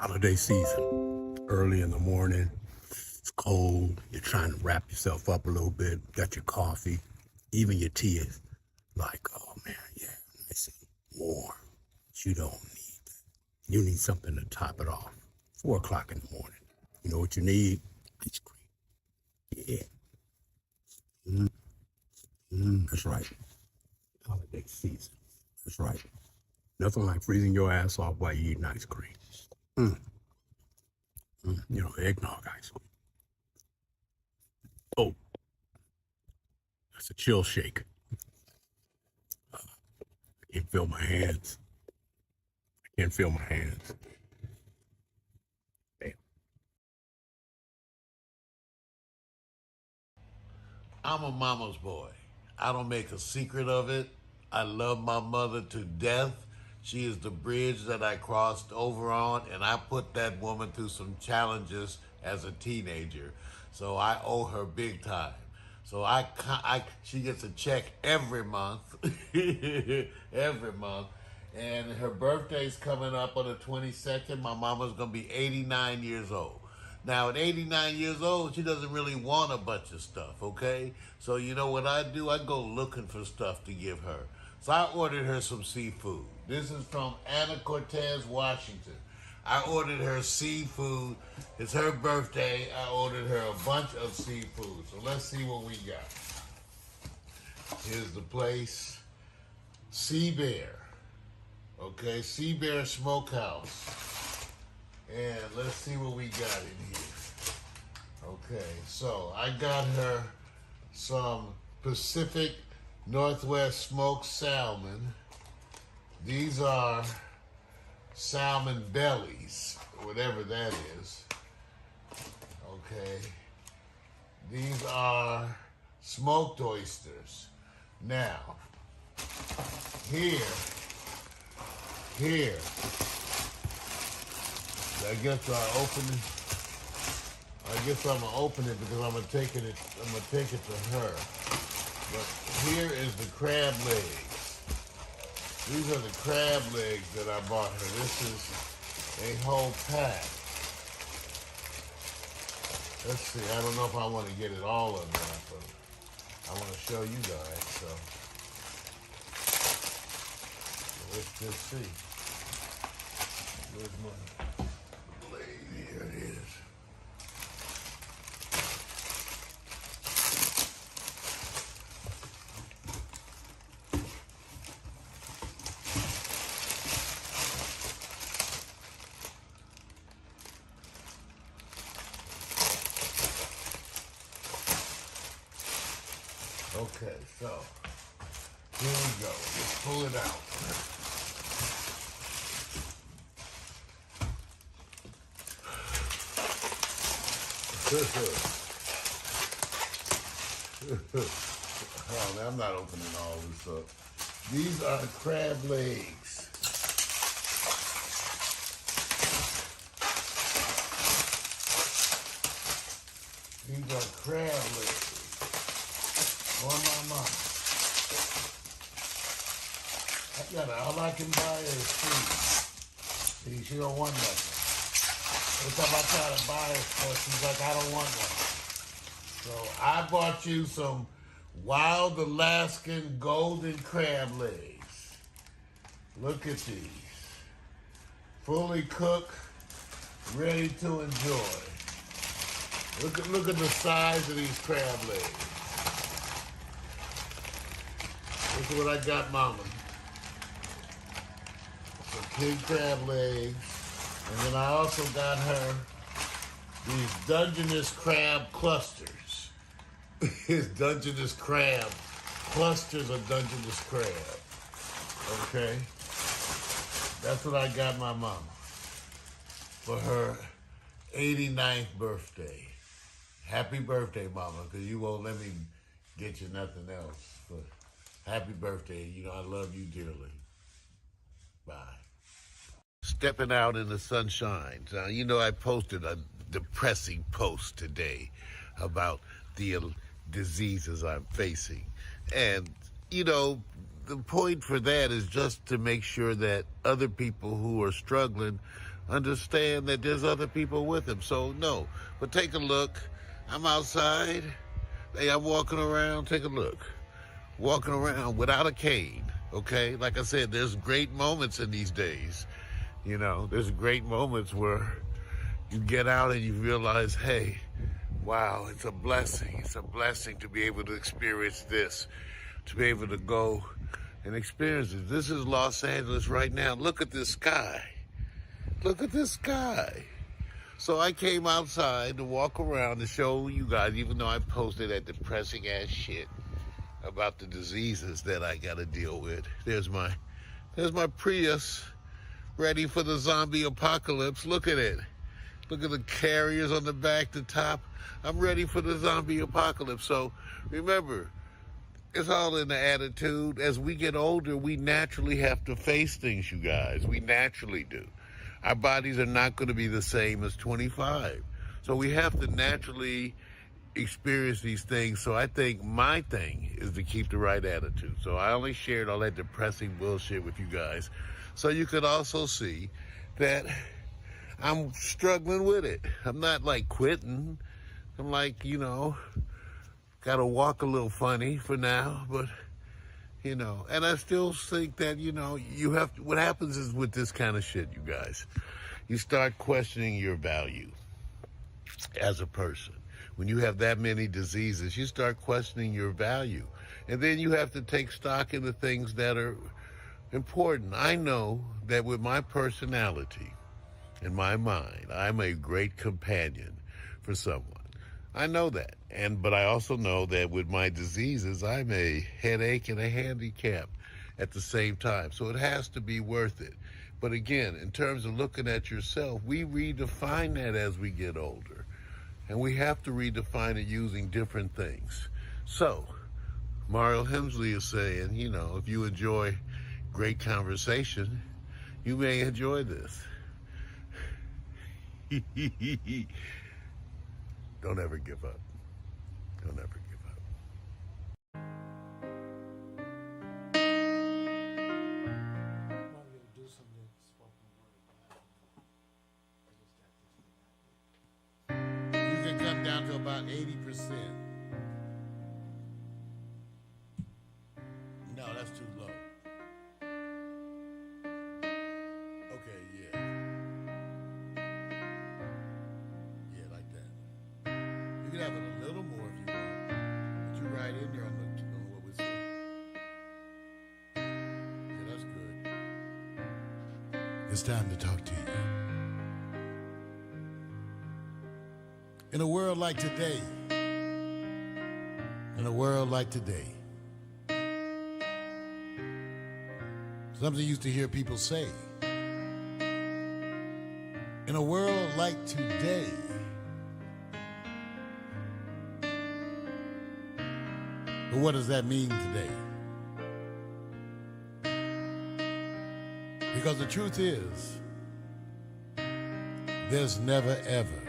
Holiday season, early in the morning, it's cold, you're trying to wrap yourself up a little bit, got your coffee, even your tea is like, oh man, yeah, nice and warm. But you don't need that. You need something to top it off. 4 o'clock in the morning. You know what you need? Ice cream. Yeah. That's right. Holiday season. That's right. Nothing like freezing your ass off while you eating ice cream. You know, eggnog ice cream. Oh, that's a chill shake. I can't feel my hands. I can't feel my hands. Damn. I'm a mama's boy. I don't make a secret of it. I love my mother to death. She is the bridge that I crossed over on, and I put that woman through some challenges as a teenager. So I owe her big time. So she gets a check every month, every month. And her birthday's coming up on the 22nd. My mama's gonna be 89 years old. Now, at 89 years old, she doesn't really want a bunch of stuff, okay? So you know what I do? I go looking for stuff to give her. So I ordered her some seafood. This is from Anna Cortez, Washington. I ordered her seafood. It's her birthday. I ordered her a bunch of seafood. So let's see what we got. Here's the place. Sea Bear. Okay, Sea Bear Smokehouse. And let's see what we got in here. Okay, so I got her some Pacific Northwest smoked salmon. These are salmon bellies, whatever that is. Okay. These are smoked oysters. Now, here, I guess I'm gonna open it because I'm gonna take it to her. But here is the crab legs. These are the crab legs that I bought her. This is a whole pack. Let's see, I don't know if I want to get it all of that, but I want to show you guys, so let's just see. Where's my blade? Here it is. Okay, so here we go. Let's pull it out. Oh, man, I'm not opening all this up. These are crab legs. These are crab legs. On my mom. All I can buy is food. See, she don't want nothing. Every time I try to buy her stuff, she's like, I don't want nothing. So I bought you some wild Alaskan golden crab legs. Look at these. Fully cooked, ready to enjoy. Look at the size of these crab legs. This is what I got Mama. Some king crab legs. And then I also got her these Dungeness crab clusters. It's Dungeness crab. Clusters of Dungeness crab. Okay? That's what I got my mama for her 89th birthday. Happy birthday, Mama, because you won't let me get you nothing else. But happy birthday. You know, I love you dearly. Bye. Stepping out in the sunshine. You know, I posted a depressing post today about the diseases I'm facing. And, you know, the point for that is just to make sure that other people who are struggling understand that there's other people with him. So no, but take a look. I'm outside. Hey, I'm walking around. Take a look. Walking around without a cane, okay? Like I said, there's great moments in these days. You know, there's great moments where you get out and you realize, hey, wow, it's a blessing. It's a blessing to be able to experience this, to be able to go and experience it. This is Los Angeles right now. Look at this sky. Look at this sky. So I came outside to walk around to show you guys, even though I posted that depressing ass shit about the diseases that I got to deal with. There's my Prius ready for the zombie apocalypse. Look at it. Look at the carriers on the back, the top. I'm ready for the zombie apocalypse. So remember, it's all in the attitude. As we get older, we naturally have to face things, you guys. We naturally do. Our bodies are not going to be the same as 25. So we have to naturally experience these things. So I think my thing is to keep the right attitude. So I only shared all that depressing bullshit with you guys so you could also see that I'm struggling with it. I'm not like quitting. I'm like, you know, gotta walk a little funny for now, but you know, and I still think that, you know, you have to, what happens is with this kind of shit, you guys, you start questioning your value as a person. When you have that many diseases, you start questioning your value. And then you have to take stock in the things that are important. I know that with my personality and my mind, I'm a great companion for someone. I know that. But I also know that with my diseases, I'm a headache and a handicap at the same time. So it has to be worth it. But again, in terms of looking at yourself, we redefine that as we get older. And we have to redefine it using different things. So, Mario Hemsley is saying, you know, if you enjoy great conversation, you may enjoy this. Don't ever give up. Don't ever give up. You can come down to about 80%. No, that's too low. Okay, yeah. Yeah, like that. You can have it a little more if you want, but you're right in there on what was said. Yeah, that's good. It's time to talk to you. In a world like today, something you used to hear people say. In a world like today, but what does that mean today? Because the truth is, there's never ever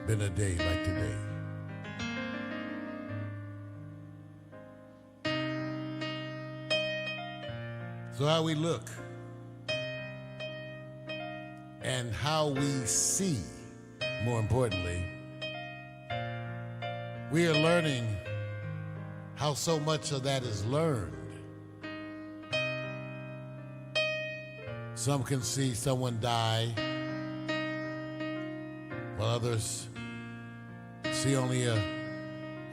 been a day like today. So how we look and how we see, more importantly, we are learning how so much of that is learned. Some can see someone die, while others see only a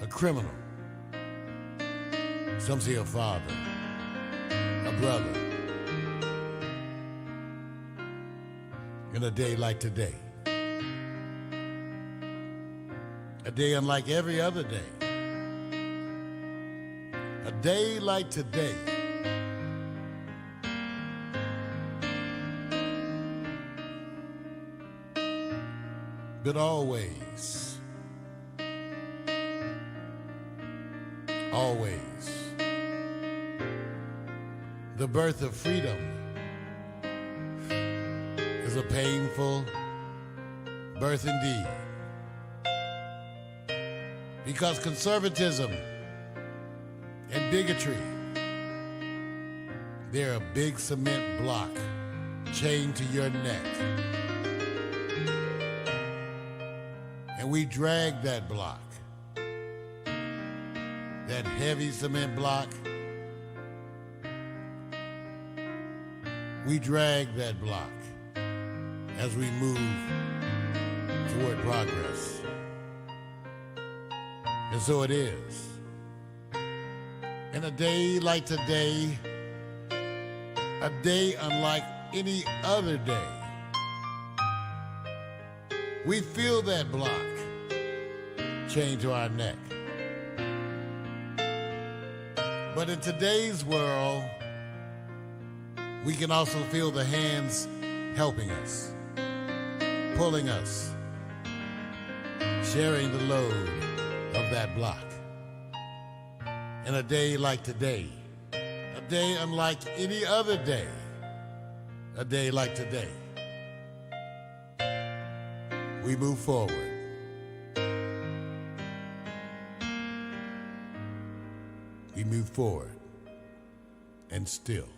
criminal. Some see a father, a brother, in a day like today. A day unlike every other day. A day like today. But always, the birth of freedom is a painful birth indeed. Because conservatism and bigotry, they're a big cement block chained to your neck. And we drag that block, that heavy cement block. We drag that block as we move toward progress. And so it is. In a day like today, a day unlike any other day, we feel that block chained to our neck. But in today's world, we can also feel the hands helping us, pulling us, sharing the load of that block. In a day like today, a day unlike any other day, a day like today, we move forward. We move forward, and still,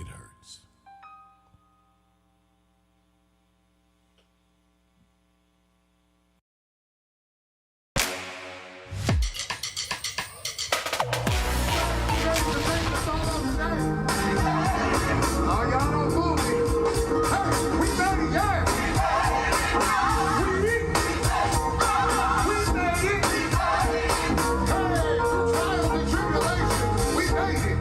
it hurts. We made it.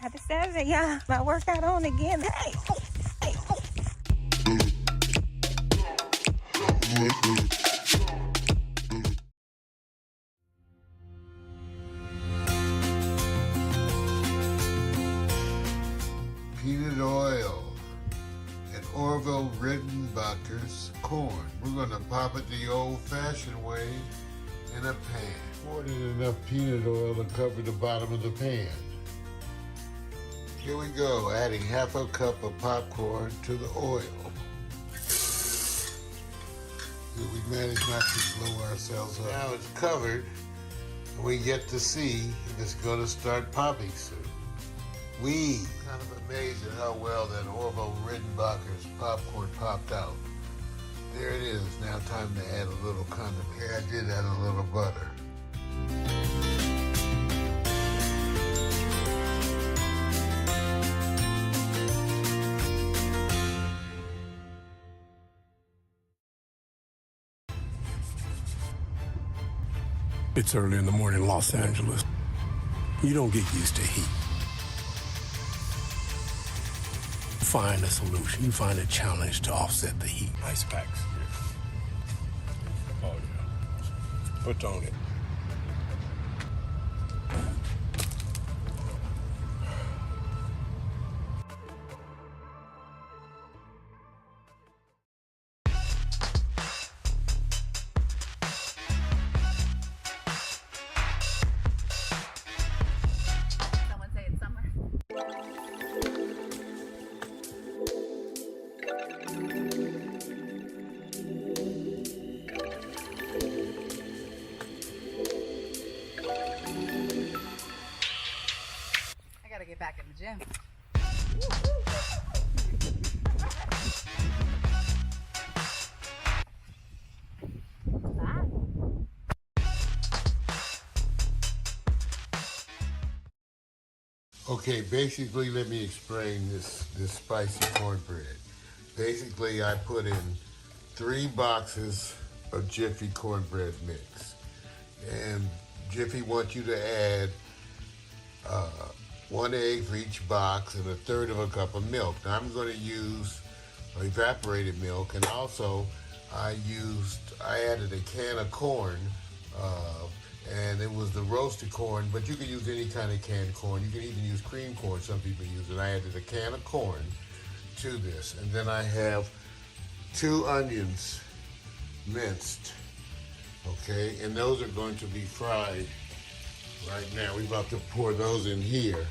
Happy Saturday, y'all. My workout on again. Hey, oh, hey, oh. Peanut oil and Orville Redenbacher's corn. We're going to pop it the old-fashioned way in a pan. Poured in enough peanut oil to cover the bottom of the pan. Here we go, adding half a cup of popcorn to the oil. We managed not to blow ourselves up. Now it's covered, and we get to see if it's going to start popping soon. Kind of amazed at how well that Orville Redenbacher's popcorn popped out. There it is. Now time to add a little condiment. Here I did add a little butter. It's early in the morning in Los Angeles. You don't get used to heat. Find a solution. You find a challenge to offset the heat. Ice packs. Oh, yeah. Put on it. Someone say it's summer. I gotta get back in the gym. Okay, basically, let me explain this spicy cornbread. Basically, I put in 3 boxes of Jiffy cornbread mix. And Jiffy wants you to add 1 egg for each box and 1/3 of a cup of milk. Now, I'm going to use evaporated milk, and also I added a can of corn, and it was the roasted corn, but you can use any kind of canned corn. You can even use cream corn, some people use it. I added a can of corn to this, and then I have 2 onions minced, okay, and those are going to be fried right now. We're about to pour those in here.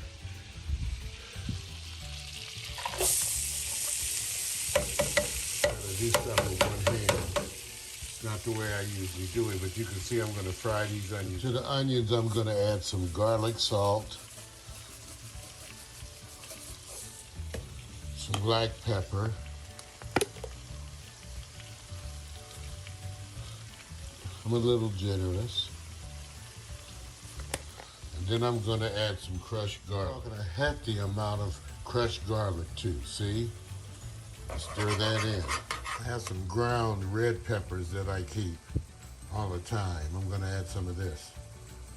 Do stuff with one hand. It's not the way I usually do it, but you can see I'm going to fry these onions. To the onions, I'm going to add some garlic salt, some black pepper, I'm a little generous. And then I'm going to add some crushed garlic. I'm going to hefty amount of crushed garlic too, see? Stir that in. I have some ground red peppers that I keep all the time. I'm going to add some of this,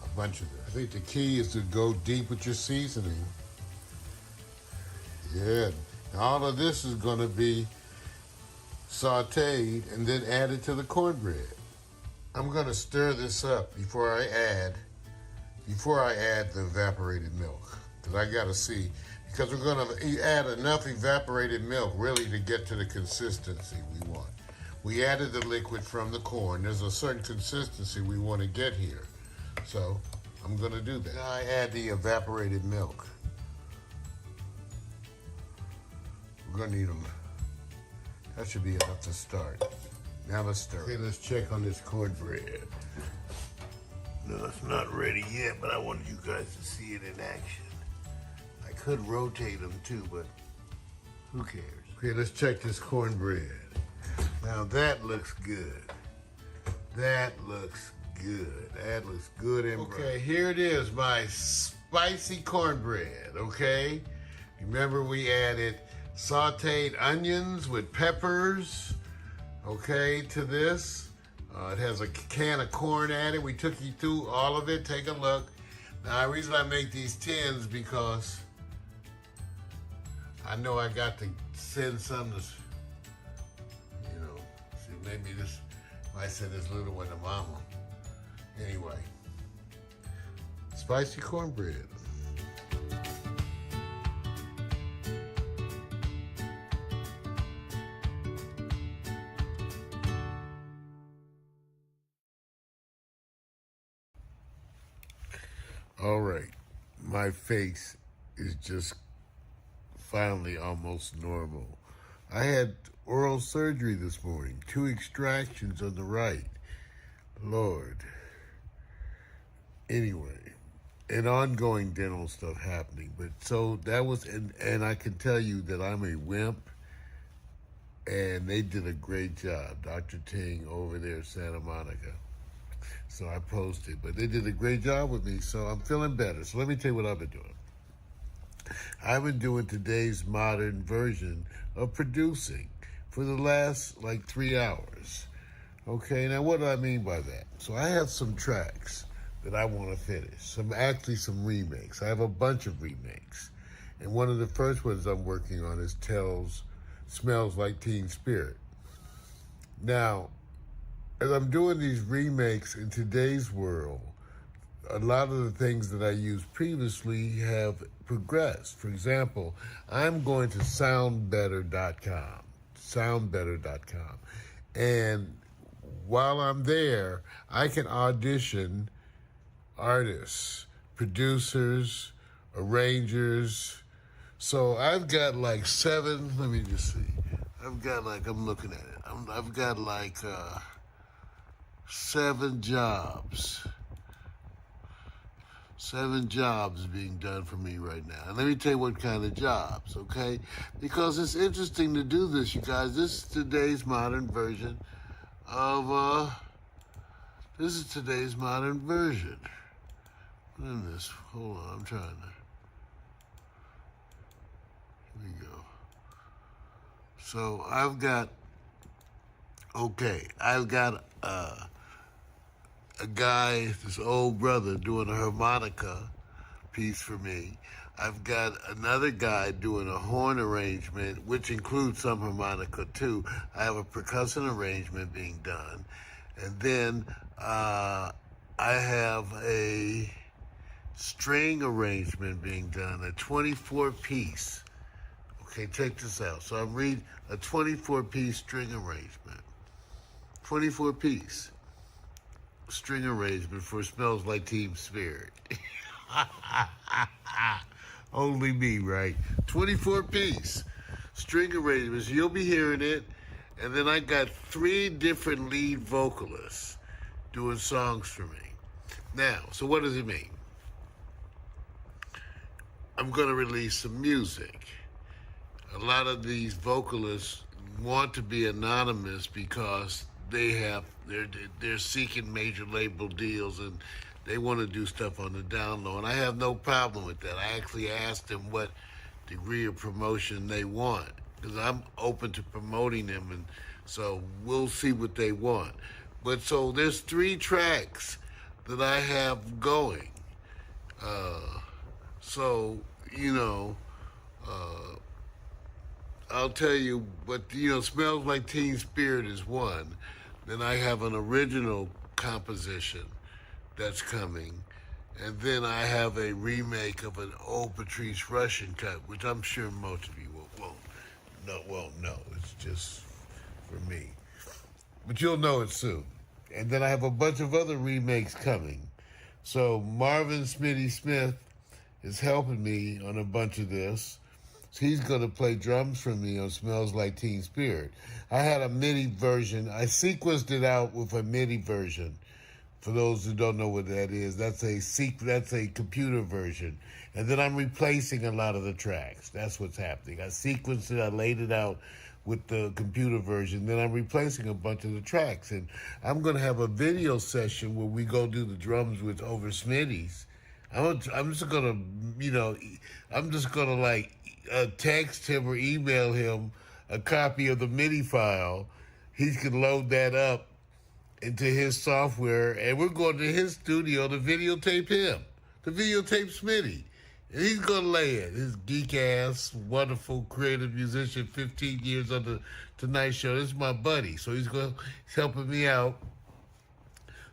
a bunch of this. I think the key is to go deep with your seasoning. Yeah. Now all of this is going to be sauteed and then added to the cornbread. I'm going to stir this up before I add the evaporated milk, because I got to see. Because we're going to add enough evaporated milk really to get to the consistency we want. We added the liquid from the corn. There's a certain consistency we want to get here. So I'm going to do that. Now I add the evaporated milk. We're going to need them. That should be enough to start. Now let's stir. Okay, let's check on this cornbread. No, it's not ready yet, but I wanted you guys to see it in action. I could rotate them too, but who cares? Okay, let's check this cornbread. Now that looks good. That looks good. That looks good and bright. Okay, here it is, my spicy cornbread, okay? Remember we added sauteed onions with peppers, okay, to this. It has a can of corn added. We took you through all of it. Take a look. Now, the reason I make these tins because I know I got to send some to, you know, see, maybe this might send this little one to mama. Anyway, spicy cornbread. All right, my face is just finally almost normal. I had oral surgery this morning, 2 extractions on the right. Lord. Anyway, and ongoing dental stuff happening. But so that was, and I can tell you that I'm a wimp, and they did a great job. Dr. Ting over there in Santa Monica. So I posted, but they did a great job with me, so I'm feeling better. So let me tell you what I've been doing. I've been doing today's modern version of producing for the last 3 hours. Okay, now what do I mean by that? So I have some tracks that I want to finish. Some remakes. I have a bunch of remakes. And one of the first ones I'm working on is Smells Like Teen Spirit. Now, as I'm doing these remakes in today's world, a lot of the things that I used previously have progressed. For example, I'm going to soundbetter.com. And while I'm there, I can audition artists, producers, arrangers. So I've got 7, let me just see. I've got I'm looking at it. I've got 7 jobs. 7 jobs being done for me right now. And let me tell you what kind of jobs, okay? Because it's interesting to do this, you guys. This is today's modern version of, What is this? Hold on, I'm trying to, here we go. So I've got a guy, this old brother, doing a harmonica piece for me. I've got another guy doing a horn arrangement, which includes some harmonica too. I have a percussion arrangement being done. And then I have a string arrangement being done, a 24-piece. Okay, check this out. So I'm reading a 24-piece string arrangement. 24-piece. String arrangement for Smells Like Teen Spirit. Only me, right? 24-piece string arrangements. You'll be hearing it. And then I got 3 different lead vocalists doing songs for me. Now, so what does it mean? I'm going to release some music. A lot of these vocalists want to be anonymous because they're seeking major label deals and they want to do stuff on the down low, and I have no problem with that. I actually asked them what degree of promotion they want because I'm open to promoting them, and so we'll see what they want. But so there's 3 tracks that I have going. I'll tell you, but Smells Like Teen Spirit is one. Then I have an original composition that's coming. And then I have a remake of an old Patrice Rushen cut, which I'm sure most of you won't know. It's just for me. But you'll know it soon. And then I have a bunch of other remakes coming. So Marvin Smitty Smith is helping me on a bunch of this. So he's going to play drums for me on Smells Like Teen Spirit. I had a MIDI version. I sequenced it out with a MIDI version. For those who don't know what that is, that's a computer version. And then I'm replacing a lot of the tracks. That's what's happening. I sequenced it, I laid it out with the computer version. Then I'm replacing a bunch of the tracks. And I'm going to have a video session where we go do the drums with over Smitty's. I'm just going to text him or email him a copy of the MIDI file. He can load that up into his software, and we're going to his studio to videotape him, to videotape Smitty. And he's going to lay it. His geek-ass, wonderful, creative musician, 15 years on the Tonight Show. This is my buddy, so he's helping me out.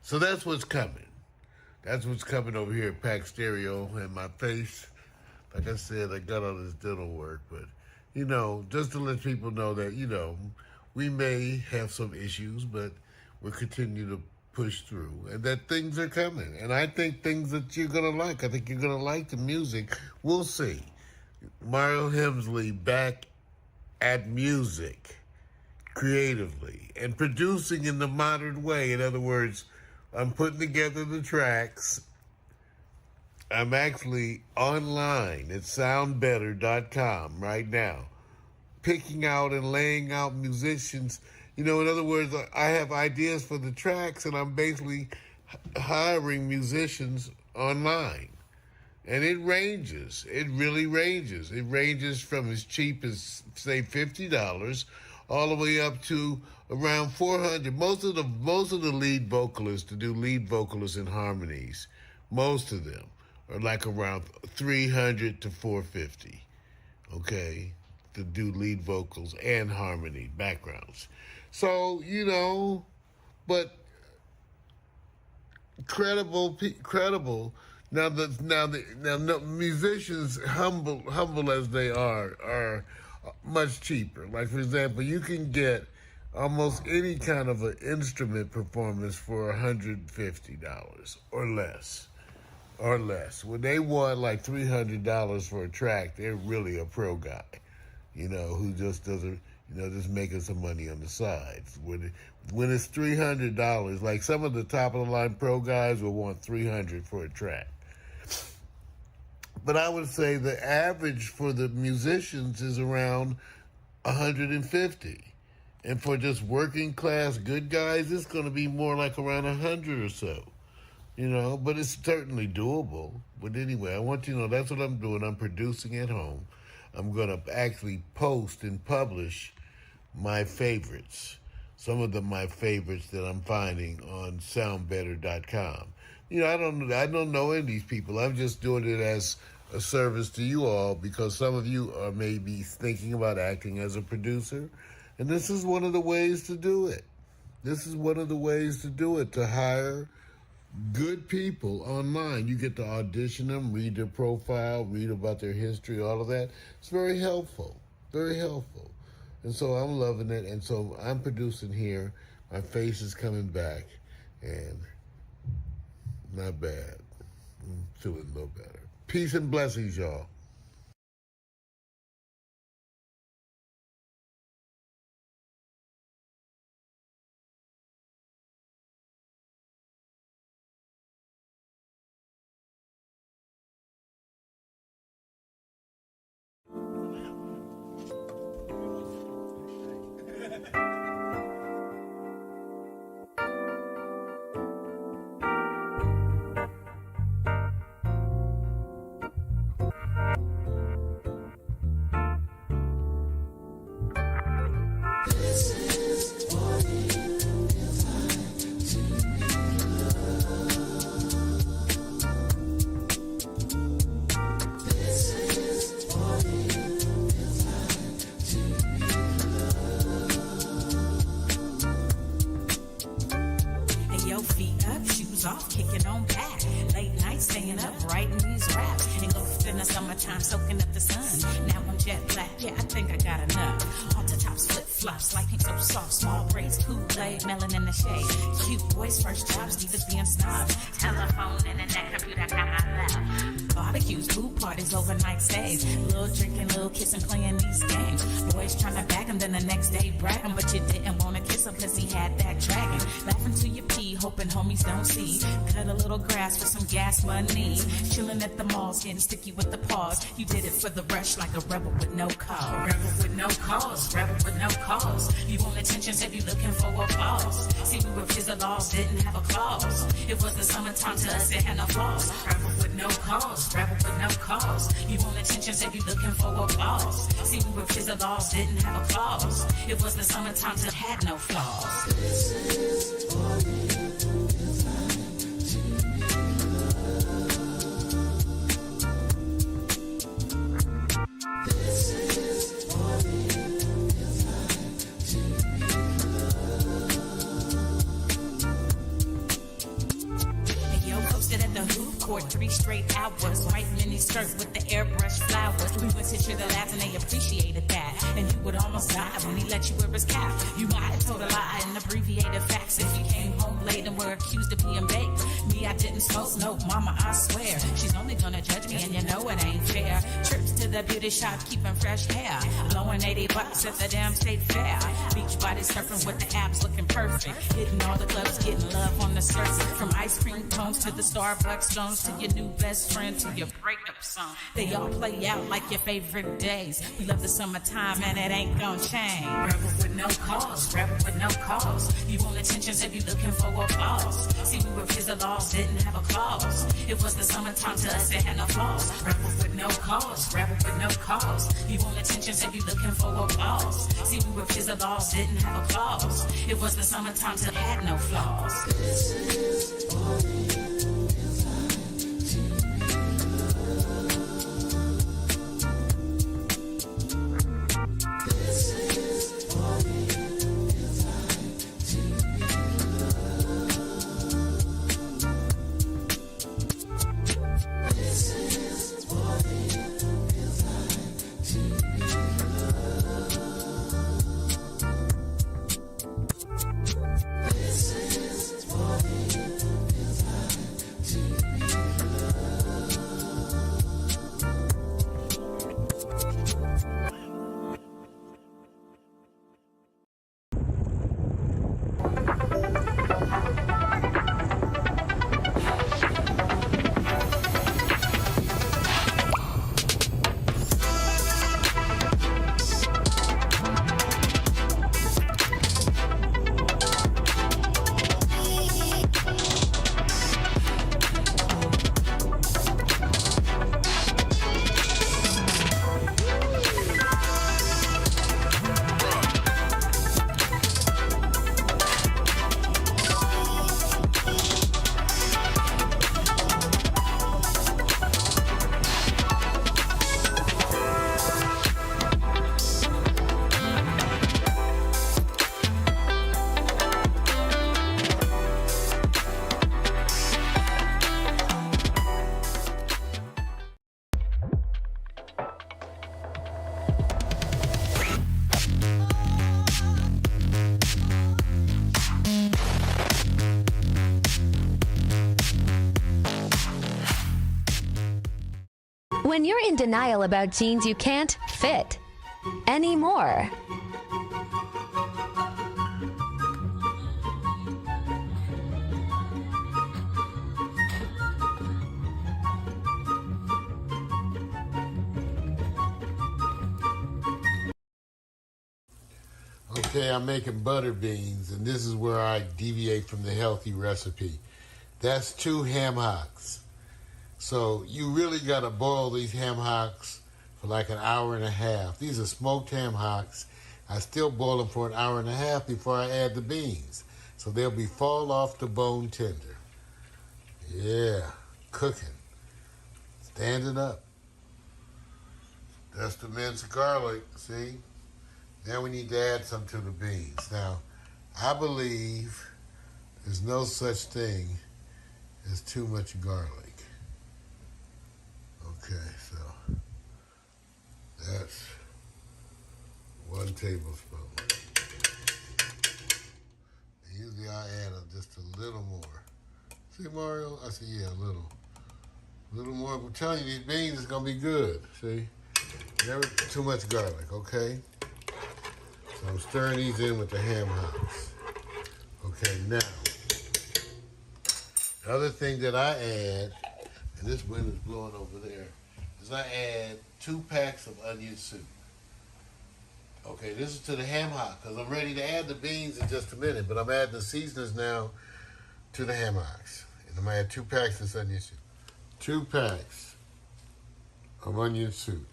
So that's what's coming. That's what's coming over here at Pax Stereo. And my face, like I said, I got all this dental work. But, just to let people know that, we may have some issues, but we'll continue to push through, and that things are coming. And I think things that you're going to like. I think you're going to like the music. We'll see. Mario Hemsley back at music, creatively, and producing in the modern way. In other words, I'm putting together the tracks. I'm actually online at soundbetter.com right now, picking out and laying out musicians. In other words, I have ideas for the tracks, and I'm basically hiring musicians online. And it ranges. It really ranges. It ranges from as cheap as, say, $50 all the way up to around $400. Most of the lead vocalists to do lead vocalists and harmonies, most of them are like around $300 to $450. Okay, to do lead vocals and harmony backgrounds. So, but credible. Now, musicians, humble as they are much cheaper. Like, for example, you can get almost any kind of an instrument performance for $150 or less. When they want like $300 for a track, they're really a pro guy, who just doesn't, just making some money on the sides. When it's $300, like some of the top of the line pro guys will want $300 for a track. But I would say the average for the musicians is around $150. And for just working class good guys, it's going to be more like around $100 or so. But it's certainly doable. But anyway, I want you to know that's what I'm doing. I'm producing at home. I'm going to actually post and publish my favorites, some of my favorites that I'm finding on soundbetter.com. I don't know any of these people. I'm just doing it as a service to you all because some of you are maybe thinking about acting as a producer, and this is one of the ways to do it. To hire good people online. You get to audition them, read their profile, read about their history, all of that. It's very helpful. And so I'm loving it. And so I'm producing here. My face is coming back. And not bad. I'm feeling a little better. Peace and blessings, y'all. off, kicking on back. Late night staying up, writing these raps. Engulfed in the summertime, soaking up the sun. Now I'm jet black, yeah, I think I got enough. Alter tops, flip flops, like pink so soft. Small braids, Kool-Aid, melon in the shade. Cute boys, first jobs, divas being snobs. Telephone, internet, computer, got my love. Barbecues, pool parties, overnight stays. Little drinking, little kissing, playing these games. Boys trying to bag him, then the next day bragging. But you didn't want to kiss him cause he had that dragon. Laughing to your pee, hoping homies don't see. Cut a little grass for some gas money. Chilling at the malls, getting sticky with the paws. You did it for the rush like a rebel with no cause. Rebel with no cause, rebel with no cause. You want attention, said you looking for applause. See, we were kids, the laws didn't have a clause. It was the summertime to us, it had no flaws. Rebel with no cause, rebel with no cause. You want attention, said you looking for applause. See, we were kids, the laws didn't have a clause. It was the summertime to had no flaws. This is for me. 3 straight hours. White mini skirt with the airbrush flowers. We went to Sugar Labs and they appreciated that. And you would almost die when he let you wear his cap. You might have told a lie and abbreviated facts. If you came home late and were accused of being baked. Me, I didn't smoke, no, mama, I swear. She's only gonna judge me and you know it ain't fair. Trips to the beauty shop, keeping fresh hair. Blowing $80 at the damn state fair. Beach body surfing with the abs looking perfect. Hitting all the clubs, getting love on the surface. From ice cream cones to the Starbucks stones, to your new best friend, to your breakup song. They all play out like your favorite days. We love the summertime and it ain't gonna change. Rebel with no cause, rebel with no cause. You want attention if you looking for applause. See, we were kids, the laws didn't have a clause. It was the summertime to us, it had no flaws. Rebel with no cause, rebel with no cause. You want attention if you looking for applause. See, we were kids, the laws didn't have a clause. It was the summertime to had no flaws. This is what it feels like to be loved. This is what it feels like to be loved. This is what it feels like to be loved. This is what it feels like to be loved. When you're in denial about jeans you can't fit anymore. Okay, I'm making butter beans, and this is where I deviate from the healthy recipe. That's 2 ham hocks. So you really got to boil these ham hocks for like an hour and a half. These are smoked ham hocks. I still boil them for an hour and a half before I add the beans. So they'll be fall off the bone tender. Yeah, cooking. Standing up. That's the minced garlic, see? Now we need to add some to the beans. Now, I believe there's no such thing as too much garlic. Okay, so that's 1 tablespoon. Usually I add just a little more. See, Mario? I said, yeah, a little more. I'm telling you, these beans is gonna be good. See, never too much garlic. Okay. So I'm stirring these in with the ham hocks. Okay, now the other thing that I add, and this wind is blowing over there, is I add 2 packs of onion soup. Okay, this is to the ham hock, because I'm ready to add the beans in just a minute, but I'm adding the seasonings now to the ham hocks. And I'm going to add 2 packs of onion soup. 2 packs of onion soup.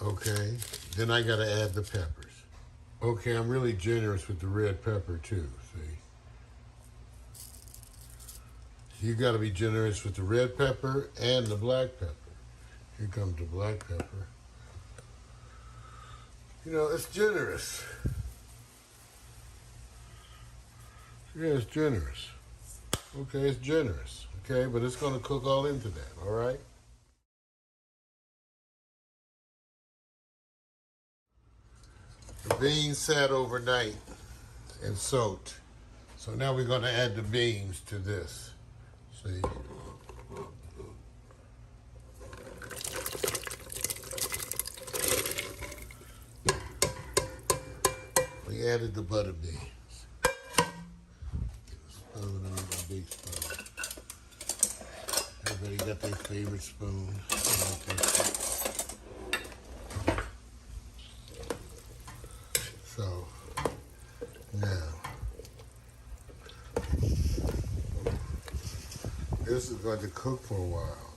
Okay, then I got to add the peppers. Okay, I'm really generous with the red pepper too, see? You got to be generous with the red pepper and the black pepper. Here comes the black pepper. You know, it's generous. Yeah, it's generous. Okay, it's generous. Okay, but it's going to cook all into that, all right? The beans sat overnight and soaked. So now we're going to add the beans to this. See? We added the butter beans. Spoon, a big spoon. Everybody got their favorite spoon. So, now, this is going to cook for a while,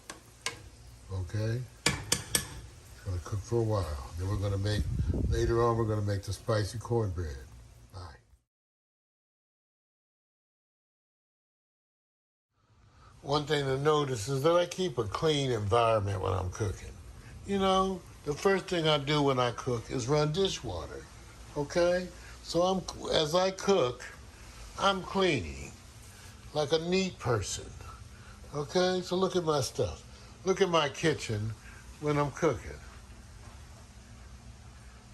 okay? It's going to cook for a while. Then we're going to make, later on, we're going to make the spicy cornbread. Bye. One thing to notice is that I keep a clean environment when I'm cooking. You know, the first thing I do when I cook is run dishwater. Okay? So as I cook, I'm cleaning like a neat person. Okay? So look at my stuff. Look at my kitchen when I'm cooking.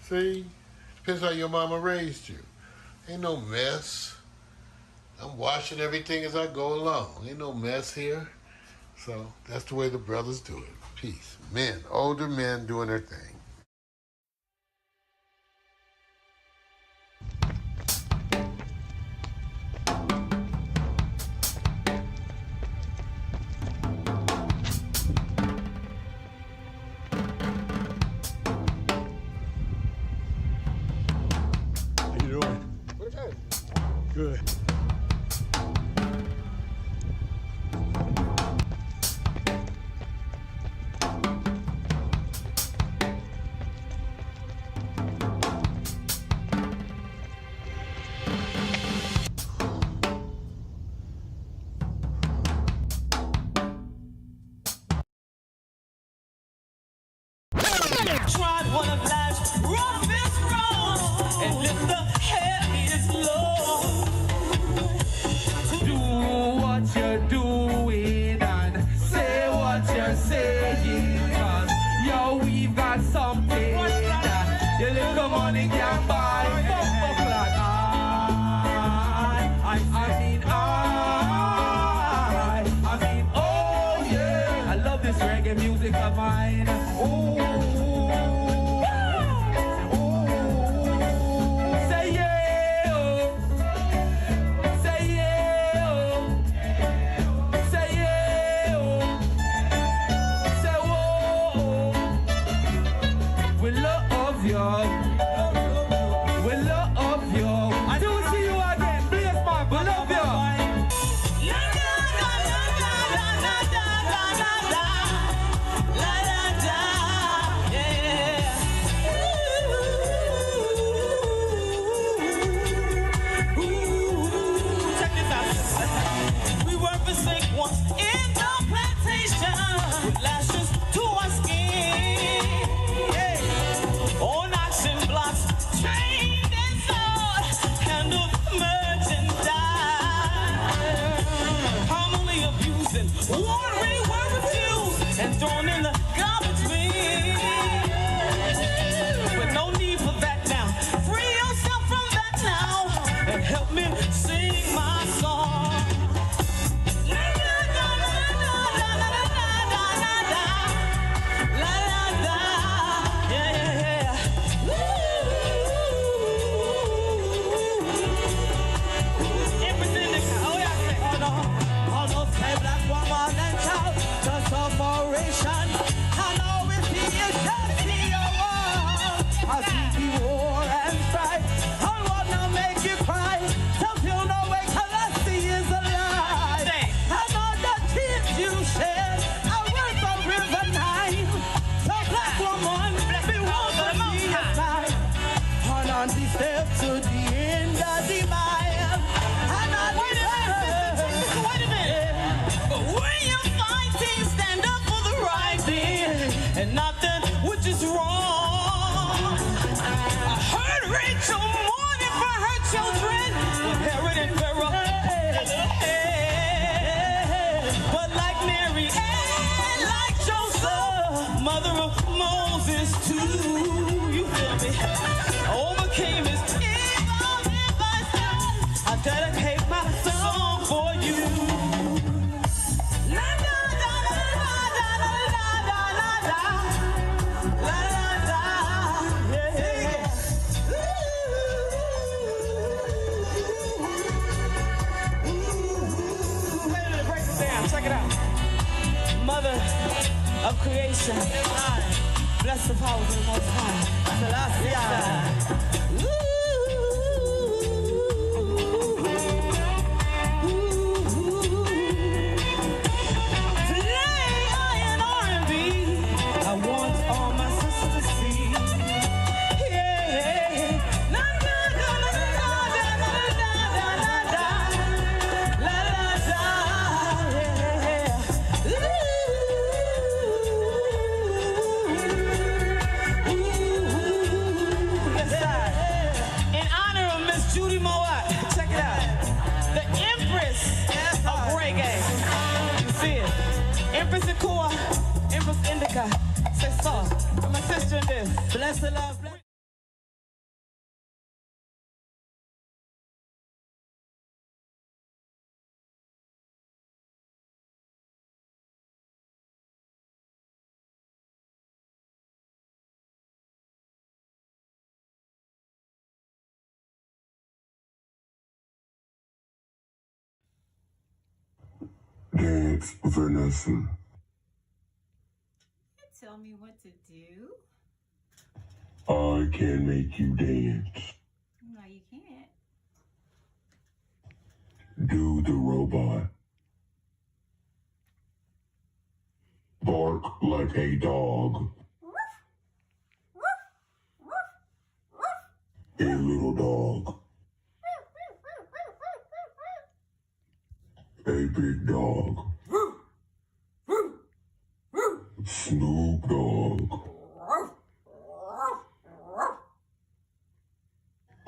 See? Depends how your mama raised you. Ain't no mess. I'm washing everything as I go along. Ain't no mess here. So that's the way the brothers do it. Peace. Men, older men doing their thing. Good. Tried one of life's roughest roads and lift the heaviest load. Do what you're doing and say what you're saying, 'cause yo, we've got something that your little money can buy. I mean, oh yeah, I love this reggae music of mine. Oh. Check it out. Mother of creation, bless the powers of the Most High. Selassie. Today I in R&B. I want all my sisters to see. Yeah. Na, na, na, na, na, na, na, na, na, la, la, la, yeah. Yes, sir. In honor of Miss Judy Moat, check it out. The Empress of reggae. You see it? Empress Akua, Empress Indica. Say so. I'm a sister in this. Bless the love. Bless. Dance, Vanessa. Tell me what to do. I can make you dance. No, you can't. Do the robot. Bark like a dog. A little dog. A big dog. Snoop Dogg.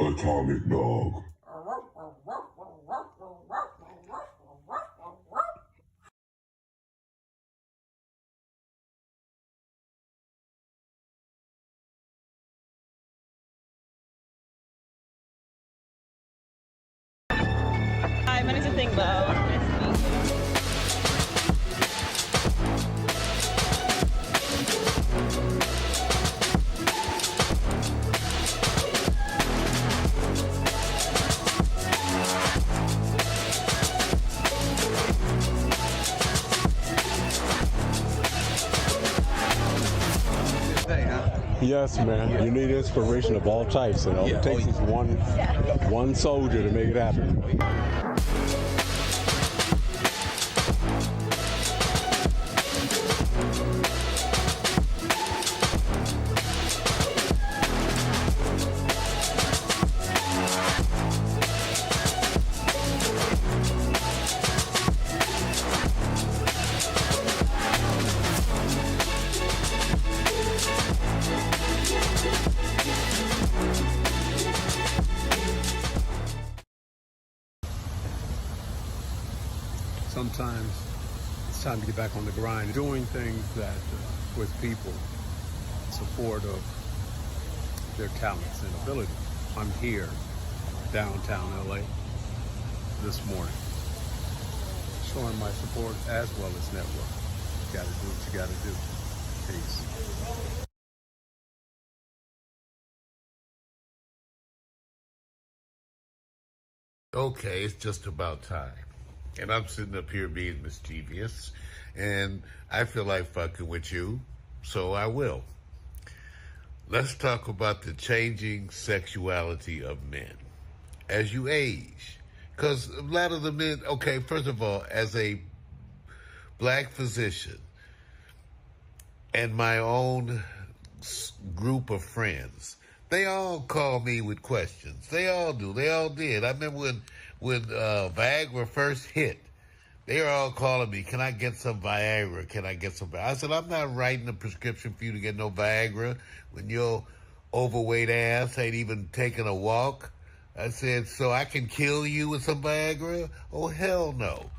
Atomic Dog. Hi, my name's Thing Low. Nice to meet you. Yes, man. You need inspiration of all types. And all it takes is one soldier to make it happen. Sometimes it's time to get back on the grind, doing things that with people, support of their talents and abilities. I'm here, downtown LA, this morning, showing my support as well as network. You gotta do what you gotta do. Peace. Okay, it's just about time. And I'm sitting up here being mischievous, and I feel like fucking with you, so I will. Let's talk about the changing sexuality of men as you age. Because a lot of the men, okay, first of all, as a black physician and my own group of friends, they all call me with questions. They all do. They all did. I remember when Viagra first hit, they were all calling me, can I get some Viagra? Can I get some Viagra? I said, I'm not writing a prescription for you to get no Viagra when your overweight ass ain't even taking a walk. I said, so I can kill you with some Viagra? Oh, hell no.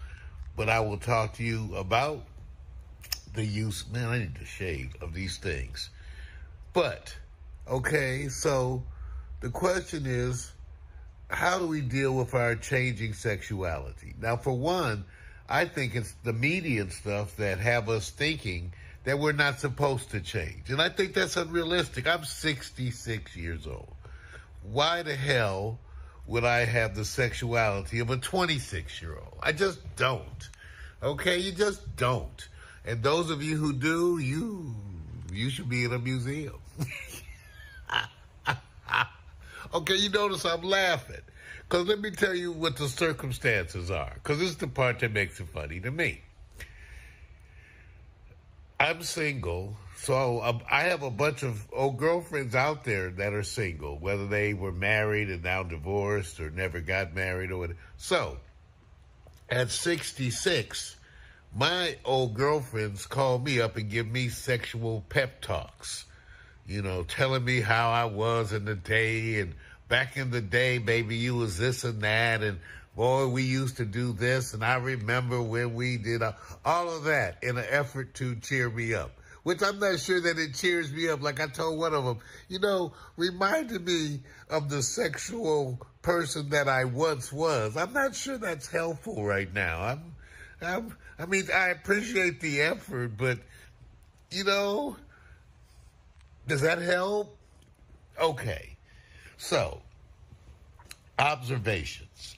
But I will talk to you about the use, man, I need to shave, of these things. But, okay, so the question is, how do we deal with our changing sexuality? Now, for one, I think it's the media and stuff that have us thinking that we're not supposed to change. And I think that's unrealistic. I'm 66 years old. Why the hell would I have the sexuality of a 26-year-old? I just don't. Okay, you just don't. And those of you who do, you should be in a museum. Okay, you notice I'm laughing. Because let me tell you what the circumstances are. Because this is the part that makes it funny to me. I'm single, so I have a bunch of old girlfriends out there that are single, whether they were married and now divorced or never got married or whatever. So, at 66, my old girlfriends call me up and give me sexual pep talks, you know, telling me how I was in the day, and back in the day, baby, you was this and that, and boy, we used to do this, and I remember when we did all of that in an effort to cheer me up, which I'm not sure that it cheers me up. Like I told one of them, you know, reminded me of the sexual person that I once was. I'm not sure that's helpful right now. I mean, I appreciate the effort, but, you know, does that help? Okay. So, observations,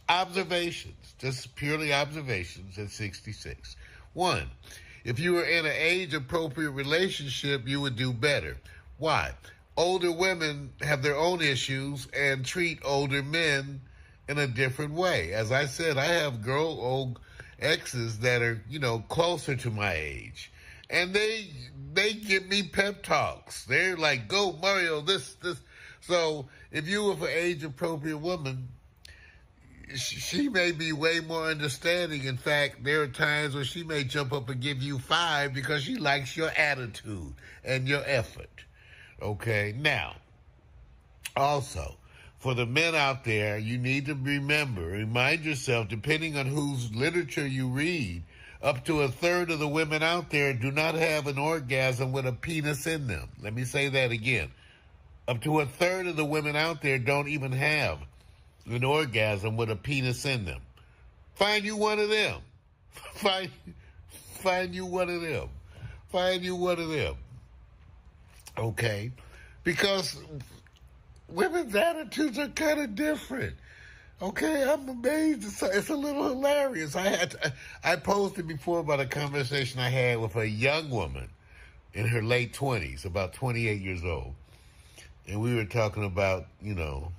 just purely observations at 66. 1, if you were in an age-appropriate relationship, you would do better. Why? Older women have their own issues and treat older men in a different way. As I said, I have old exes that are, you know, closer to my age, and they give me pep talks. They're like, go, Mario, this. So if you were an age-appropriate woman, she may be way more understanding. In fact, there are times where she may jump up and give you 5 because she likes your attitude and your effort. Okay? Now, also, for the men out there, you need to remind yourself, depending on whose literature you read, up to a third of the women out there do not have an orgasm with a penis in them. Let me say that again. Up to a third of the women out there don't even have an orgasm with a penis in them. Find you one of them. Find you one of them. Find you one of them. Okay? Because women's attitudes are kind of different. Okay, I'm amazed. It's a little hilarious. I posted before about a conversation I had with a young woman in her late 20s, about 28 years old. And we were talking about, you know,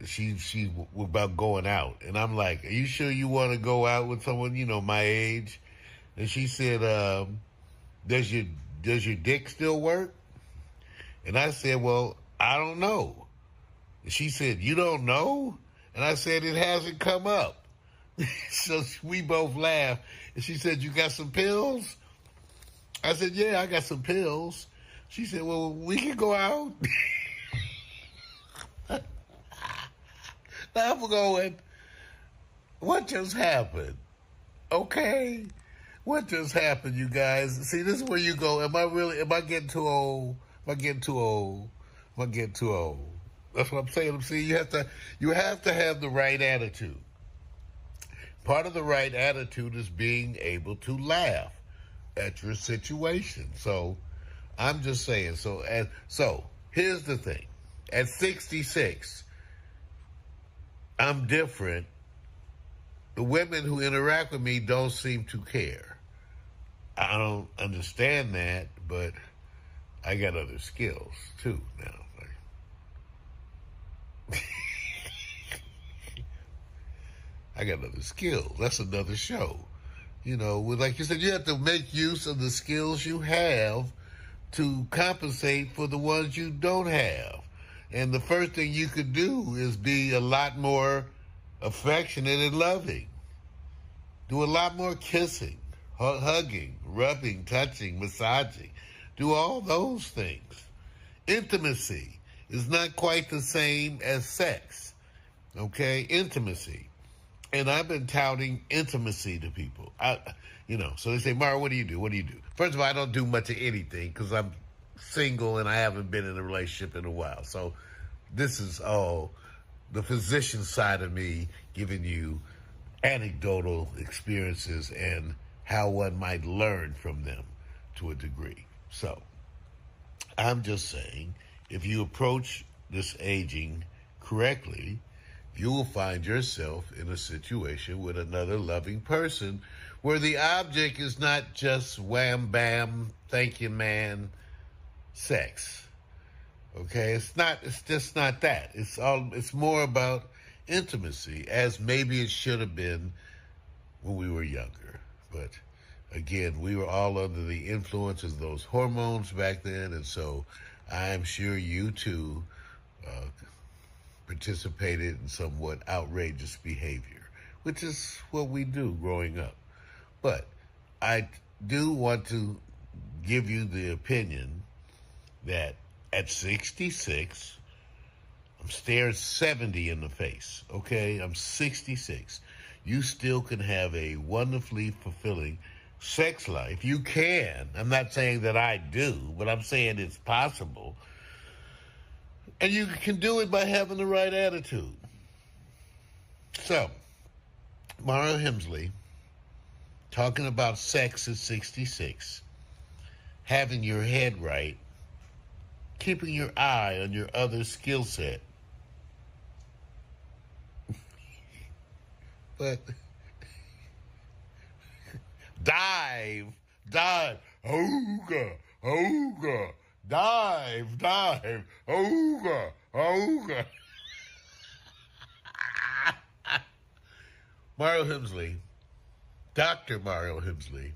she about going out. And I'm like, are you sure you want to go out with someone, you know, my age? And she said, does your dick still work? And I said, well, I don't know. And she said, you don't know? And I said, it hasn't come up. So we both laughed. And she said, you got some pills? I said, yeah, I got some pills. She said, well, we can go out. Now I'm going, what just happened? Okay? What just happened, you guys? See, this is where you go, am I getting too old? Am I getting too old? Am I getting too old? That's what I'm saying. See, you have to have the right attitude. Part of the right attitude is being able to laugh at your situation. So I'm just saying. So here's the thing. At 66, I'm different. The women who interact with me don't seem to care. I don't understand that, but I got other skills too now. I got other skills. That's another show. You know, like you said, you have to make use of the skills you have to compensate for the ones you don't have. And the first thing you could do is be a lot more affectionate and loving. Do a lot more kissing, hugging, rubbing, touching, massaging. Do all those things. Intimacy is not quite the same as sex. Okay? Intimacy. And I've been touting intimacy to people. So they say, Mara, what do you do? What do you do? First of all, I don't do much of anything because I'm single and I haven't been in a relationship in a while. So this is all the physician side of me giving you anecdotal experiences and how one might learn from them to a degree. So I'm just saying, if you approach this aging correctly you will find yourself in a situation with another loving person where the object is not just wham bam, thank you man, sex. Okay, it's just not that. It's more about intimacy, as maybe it should have been when we were younger. But again, we were all under the influence of those hormones back then, and so I'm sure you too participated in somewhat outrageous behavior, which is what we do growing up. But I do want to give you the opinion that at 66, I'm staring 70 in the face, okay? I'm 66. You still can have a wonderfully fulfilling sex life. You can. I'm not saying that I do, but I'm saying it's possible. And you can do it by having the right attitude. So, Mario Hemsley, talking about sex at 66, having your head right, keeping your eye on your other skill set. But dive, hooga, dive, hooga. Mario Hemsley, Dr. Mario Hemsley,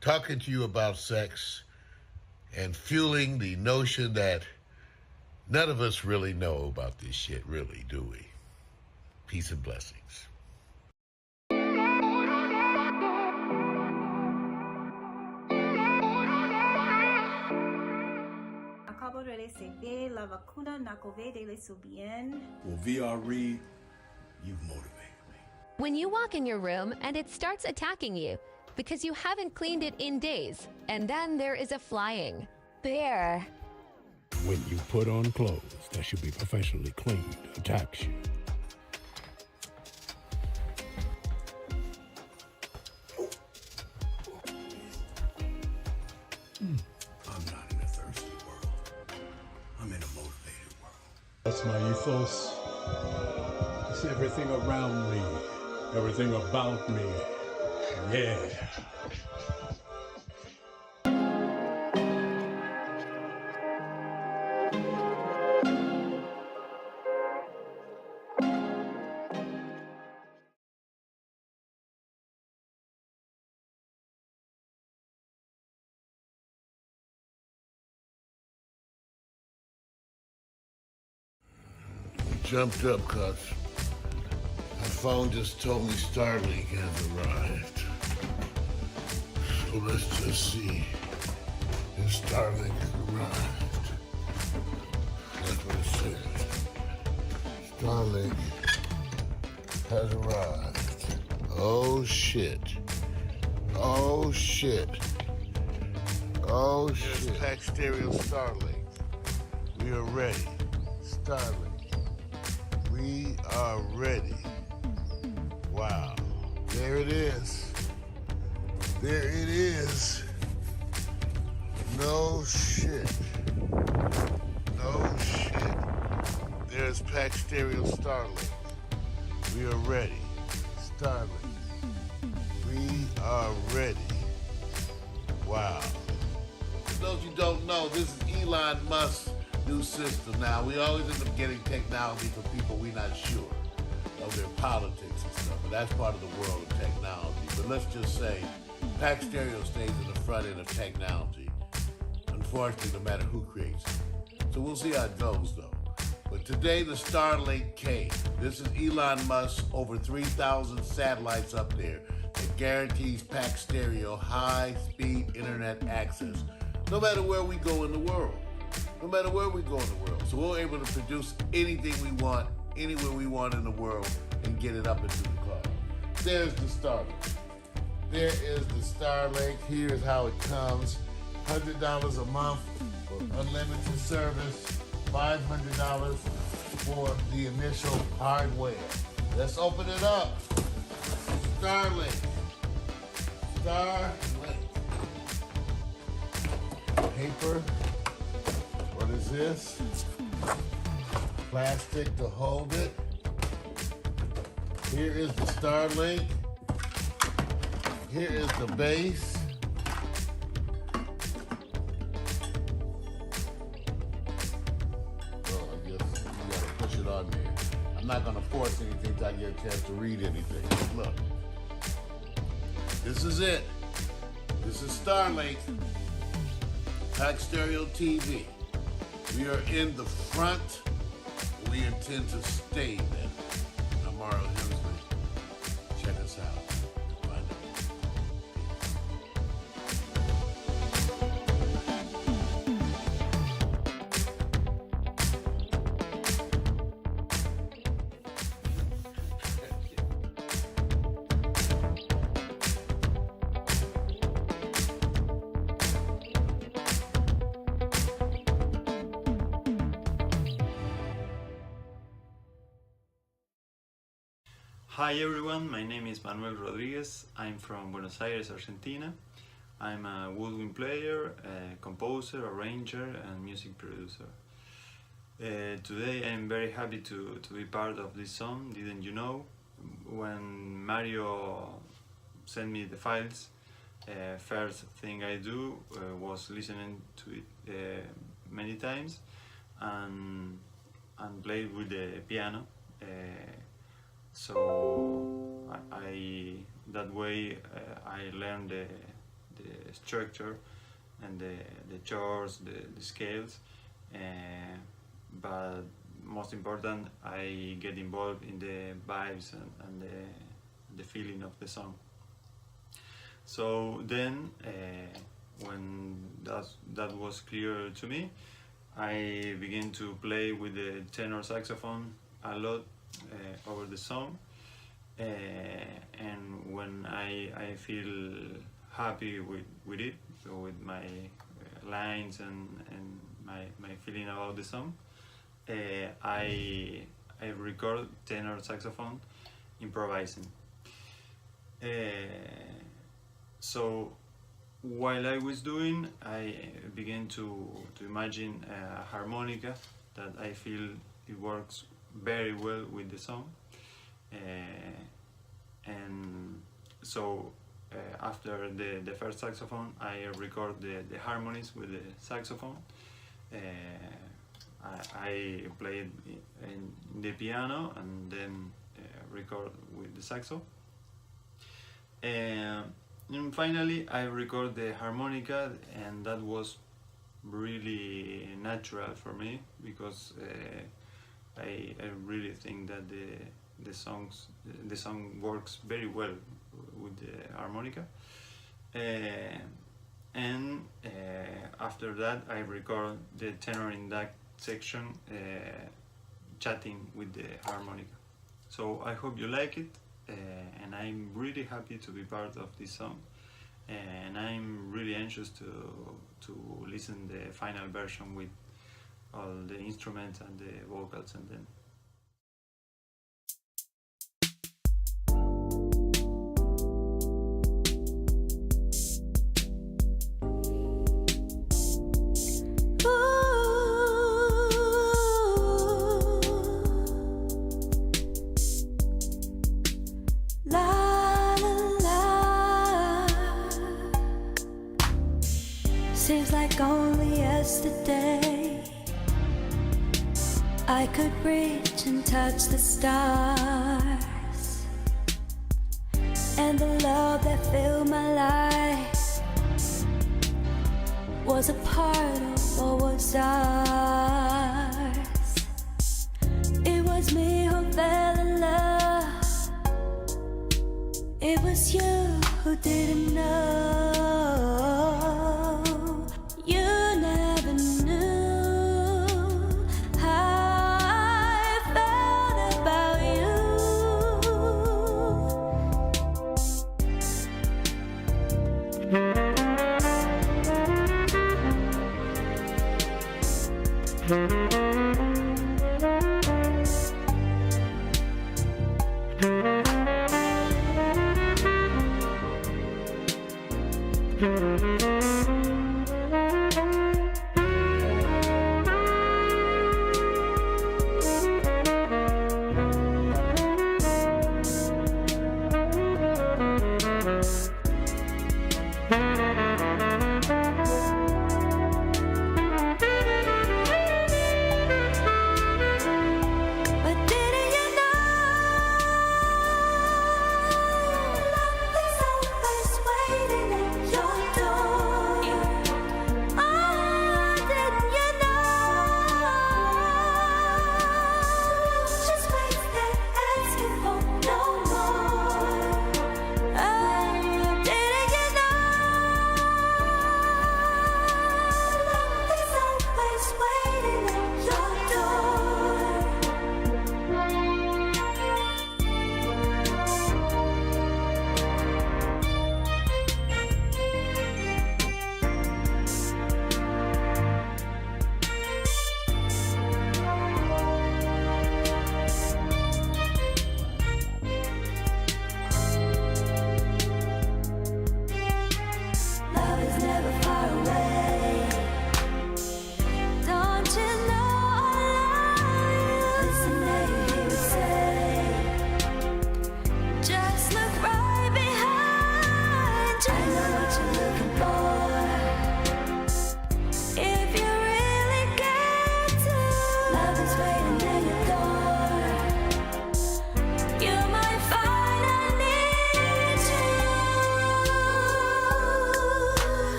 talking to you about sex and fueling the notion that none of us really know about this shit, really, do we? Peace and blessings. Acabo de receber la vacuna na COVID de le bien. Well, VR Reed, you've motivated me. When you walk in your room and it starts attacking you because you haven't cleaned it in days, and then there is a flying bear. When you put on clothes that should be professionally cleaned, attacks you. I'm not in a thirsty world. I'm in a motivated world. That's my ethos. It's everything around me, everything about me. Yeah. Jumped up, cuz my phone just told me Starlink has arrived. So let's just see if Starlink has arrived. That's what it says. Starlink has arrived. Oh shit. Oh shit. Oh shit. There's Pax Stereo Starlink. We are ready. Starlink. We are ready. Wow. There it is. There it is. No shit. No shit. There's Pax Stereo Starlink. We are ready. Starlink. We are ready. Wow. For those you don't know, this is Elon Musk's new system. Now, we always end up getting technology for people we're not sure of their politics and stuff, but that's part of the world of technology. But let's just say Pax Stereo stays in the front end of technology, unfortunately, no matter who creates it. So we'll see how it goes, though. But today, the Starlink came. This is Elon Musk, over 3,000 satellites up there that guarantees Pax Stereo high-speed internet access, no matter where we go in the world. No matter where we go in the world. So we're able to produce anything we want, anywhere we want in the world, and get it up into the cloud. There's the Starlink. There is the Starlink. Here's how it comes. $100 a month for unlimited service. $500 for the initial hardware. Let's open it up. Starlink. Starlink. Paper. What is this? Plastic to hold it. Here is the Starlink. Here is the bass. Well, I guess you gotta push it on there. I'm not gonna force anything till I get a chance to read anything. Look. This is it. This is Starlink. Pax Stereo TV. We are in the front. We intend to stay there. I'm Mario Hemsley. Check us out. Hi everyone, my name is Manuel Rodriguez. I'm from Buenos Aires, Argentina. I'm a woodwind player, a composer, arranger, and music producer. Today I'm very happy to be part of this song, Didn't You Know? When Mario sent me the files, first thing I do was listening to it many times and played with the piano. So that way I learned the structure and the chords, the scales, but most important, I get involved in the vibes and the feeling of the song. So then, when that was clear to me, I began to play with the tenor saxophone a lot over the song, and when I feel happy with it, with my lines and my feeling about the song, I record tenor saxophone improvising. So while I was doing, I began to imagine a harmonica that I feel it works very well with the song, and so after the first saxophone I record the harmonies with the saxophone. I play it in the piano and then record with the saxo, and finally I record the harmonica, and that was really natural for me because I really think that the song works very well with the harmonica, and after that I record the tenor in that section, chatting with the harmonica. So I hope you like it, and I'm really happy to be part of this song, and I'm really anxious to listen the final version with all the instruments and the vocals, and then Seems like only yesterday I could reach and touch the stars, and the love that filled my life was a part of what was ours. It was me who fell in love. It was you who didn't know. You never knew how I felt about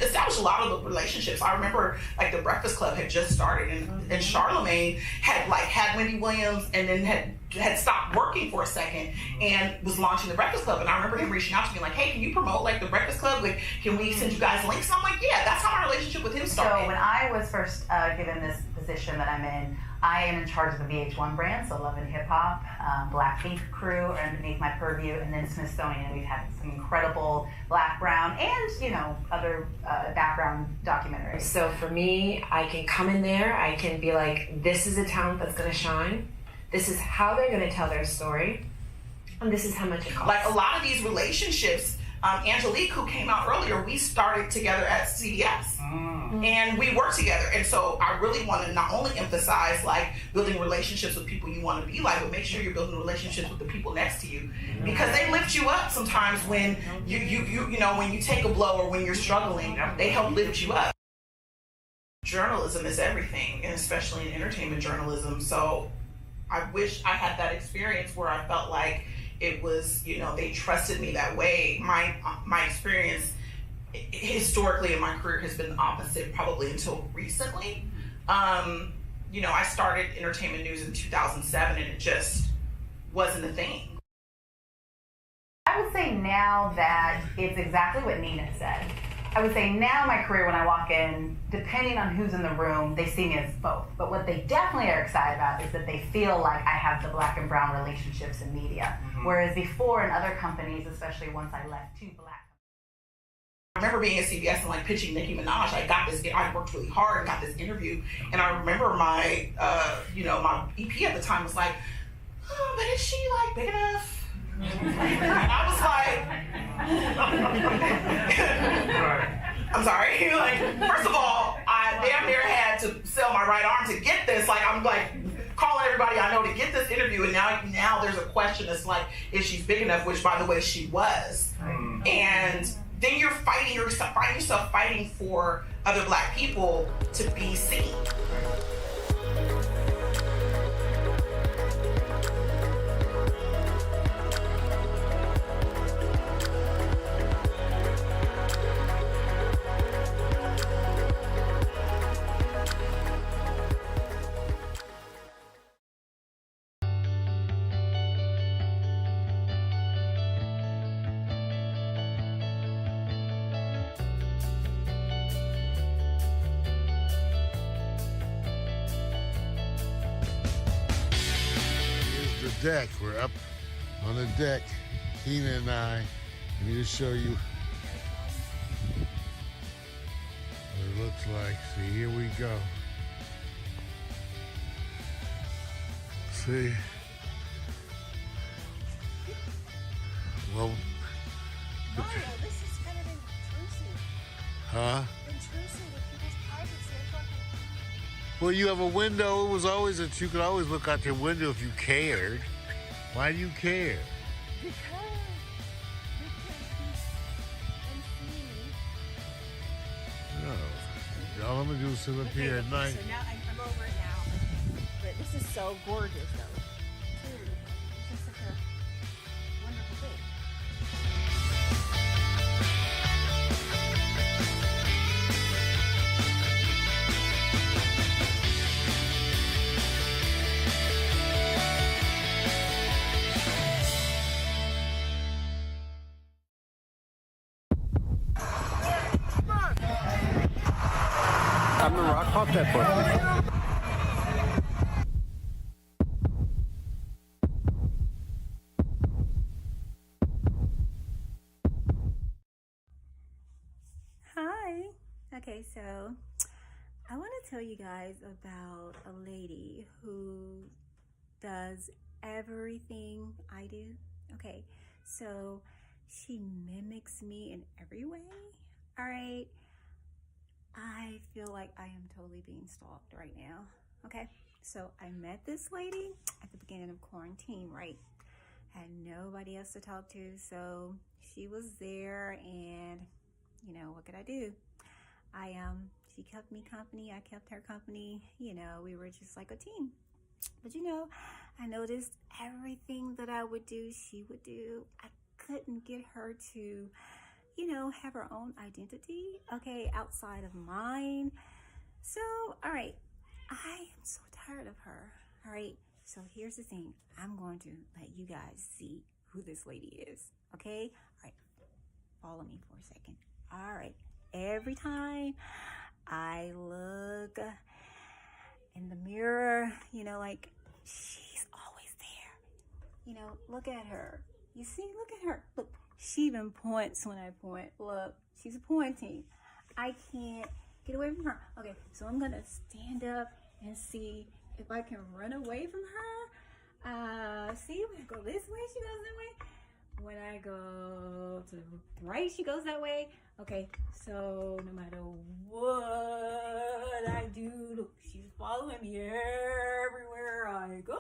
Established a lot of the relationships. I remember like the Breakfast Club had just started, and Charlemagne had Wendy Williams, and then had stopped working for a second and was launching the Breakfast Club. And I remember him reaching out to me like, "Hey, can you promote like the Breakfast Club? Like, can we send you guys links?" And I'm like, "Yeah." That's how my relationship with him started. So when I was first given this position that I'm in, I am in charge of the VH1 brand, so Love and Hip Hop, Blackpink crew are underneath my purview, and then Smithsonian. And we've had some incredible Black, Brown, and other background documentaries. So for me, I can come in there, I can be like, this is a talent that's going to shine. This is how they're going to tell their story, and this is how much it costs. Like a lot of these relationships, Angelique, who came out earlier, we started together at CBS. And we work together, and so I really want to not only emphasize like building relationships with people you want to be like, but make sure you're building relationships with the people next to you, because they lift you up sometimes when when you take a blow or when you're struggling. They help lift you up. Journalism is everything, and especially in entertainment journalism. So I wish I had that experience where I felt like it was, they trusted me that way. My experience historically in my career has been the opposite, probably until recently. I started entertainment news in 2007, and it just wasn't a thing. I would say now that it's exactly what Nina said. I would say now my career, when I walk in, depending on who's in the room, they see me as both. But what they definitely are excited about is that they feel like I have the Black and brown relationships in media. Whereas before in other companies, especially once I left two Black. I remember being at CBS and like pitching Nicki Minaj. I worked really hard and got this interview. And I remember my EP at the time was like, "Oh, but is she like big enough?" And I was like, I'm sorry. Like, first of all, I damn near had to sell my right arm to get this. Like, I'm like calling everybody I know to get this interview, and now there's a question that's like, is she big enough? Which, by the way, she was. And then you find yourself fighting for other Black people to be seen. Deck. We're up on the deck, Tina and I. Let me just show you what it looks like. See, here we go. See? Well, Mario, this is kind of intrusive. huh? Intrusive with people's privacy. I'm talking. Well, you have a window. It was always that you could always look out your window if you cared. Why do you care? Because No. All I'm gonna do is sit up here at night. So now I'm over it now. But this is so gorgeous, though. Dude, it's just such a wonderful thing. that button. Hi. Okay, so I want to tell you guys about a lady who does everything I do. Okay, so she mimics me in every way. All right. I feel like I am totally being stalked right now. Okay, so I met this lady at the beginning of quarantine, right? Had nobody else to talk to, so she was there, and you know, what could I do? She kept me company, I kept her company, you know, we were just like a team. But you know, I noticed everything that I would do, she would do. I couldn't get her to, you know, have her own identity, okay, outside of mine. So, all right, I am so tired of her, all right? So here's the thing. I'm going to let you guys see who this lady is, okay? All right, follow me for a second. All right, every time I look in the mirror, you know, like, she's always there. You know, look at her. You see, look at her. Look, she even points when I point. Look, she's pointing. I can't get away from her. Okay, so I'm gonna stand up and see if I can run away from her. See, when I go this way, she goes that way. When I go to the right, she goes that way. Okay, so no matter what I do, look, she's following me everywhere I go.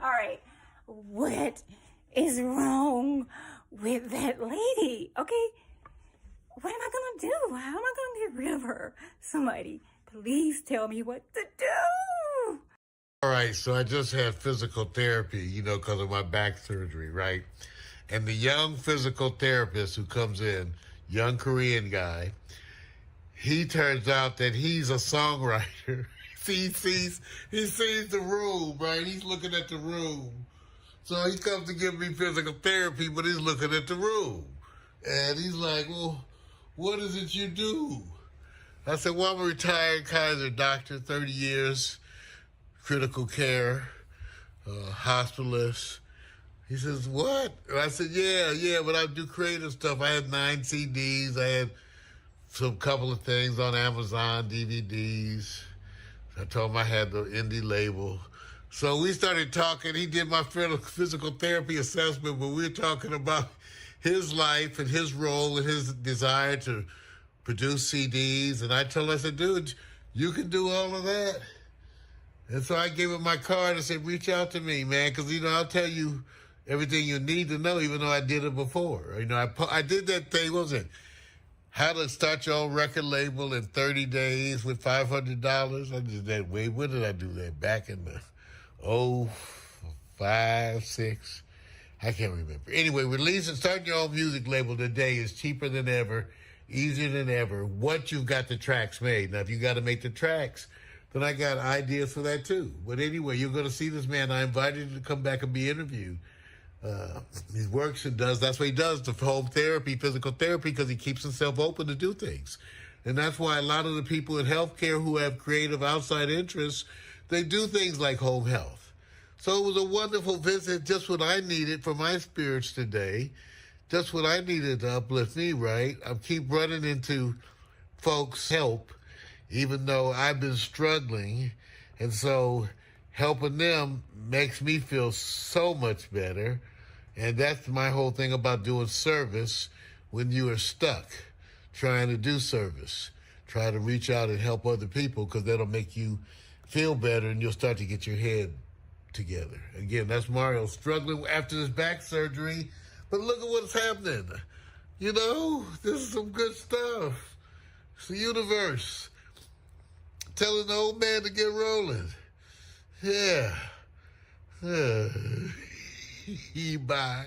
All right, what is wrong with that lady? Okay, what am I gonna do? How am I gonna get rid of her? Somebody, please tell me what to do. All right, so I just had physical therapy, you know, because of my back surgery, right? And the young physical therapist who comes in, young Korean guy, he turns out that he's a songwriter. he sees the room, right? He's looking at the room. So he comes to give me physical therapy, but he's looking at the room. And he's like, well, what is it you do? I said, well, I'm a retired Kaiser doctor, 30 years, critical care, hospitalist. He says, what? And I said, yeah, but I do creative stuff. I had 9 CDs. I had some couple of things on Amazon, DVDs. I told him I had the indie label. So we started talking. He did my physical therapy assessment, but we were talking about his life and his role and his desire to produce CDs. And I told him, I said, dude, you can do all of that. And so I gave him my card and said, reach out to me, man, because, you know, I'll tell you everything you need to know, even though I did it before. You know, I did that thing, what was it? How to start your own record label in 30 days with $500. I did that way. When did I do that? Back in the 05, 6. I can't remember. Anyway, releasing, starting your own music label today is cheaper than ever, easier than ever. Once you've got the tracks made. Now, if you got to make the tracks, then I got ideas for that too. But anyway, you're going to see this man. I invited him to come back and be interviewed. He works and does, that's what he does, the home therapy, physical therapy, because he keeps himself open to do things. And that's why a lot of the people in healthcare who have creative outside interests, they do things like home health. So it was a wonderful visit, just what I needed for my spirits today, just what I needed to uplift me, right? I keep running into folks' help, even though I've been struggling. And so helping them makes me feel so much better. And that's my whole thing about doing service when you are stuck trying to do service. Try to reach out and help other people, because that'll make you feel better and you'll start to get your head together. Again, that's Mario struggling after his back surgery. But look at what's happening. You know, this is some good stuff. It's the universe telling the old man to get rolling. Yeah. Bye.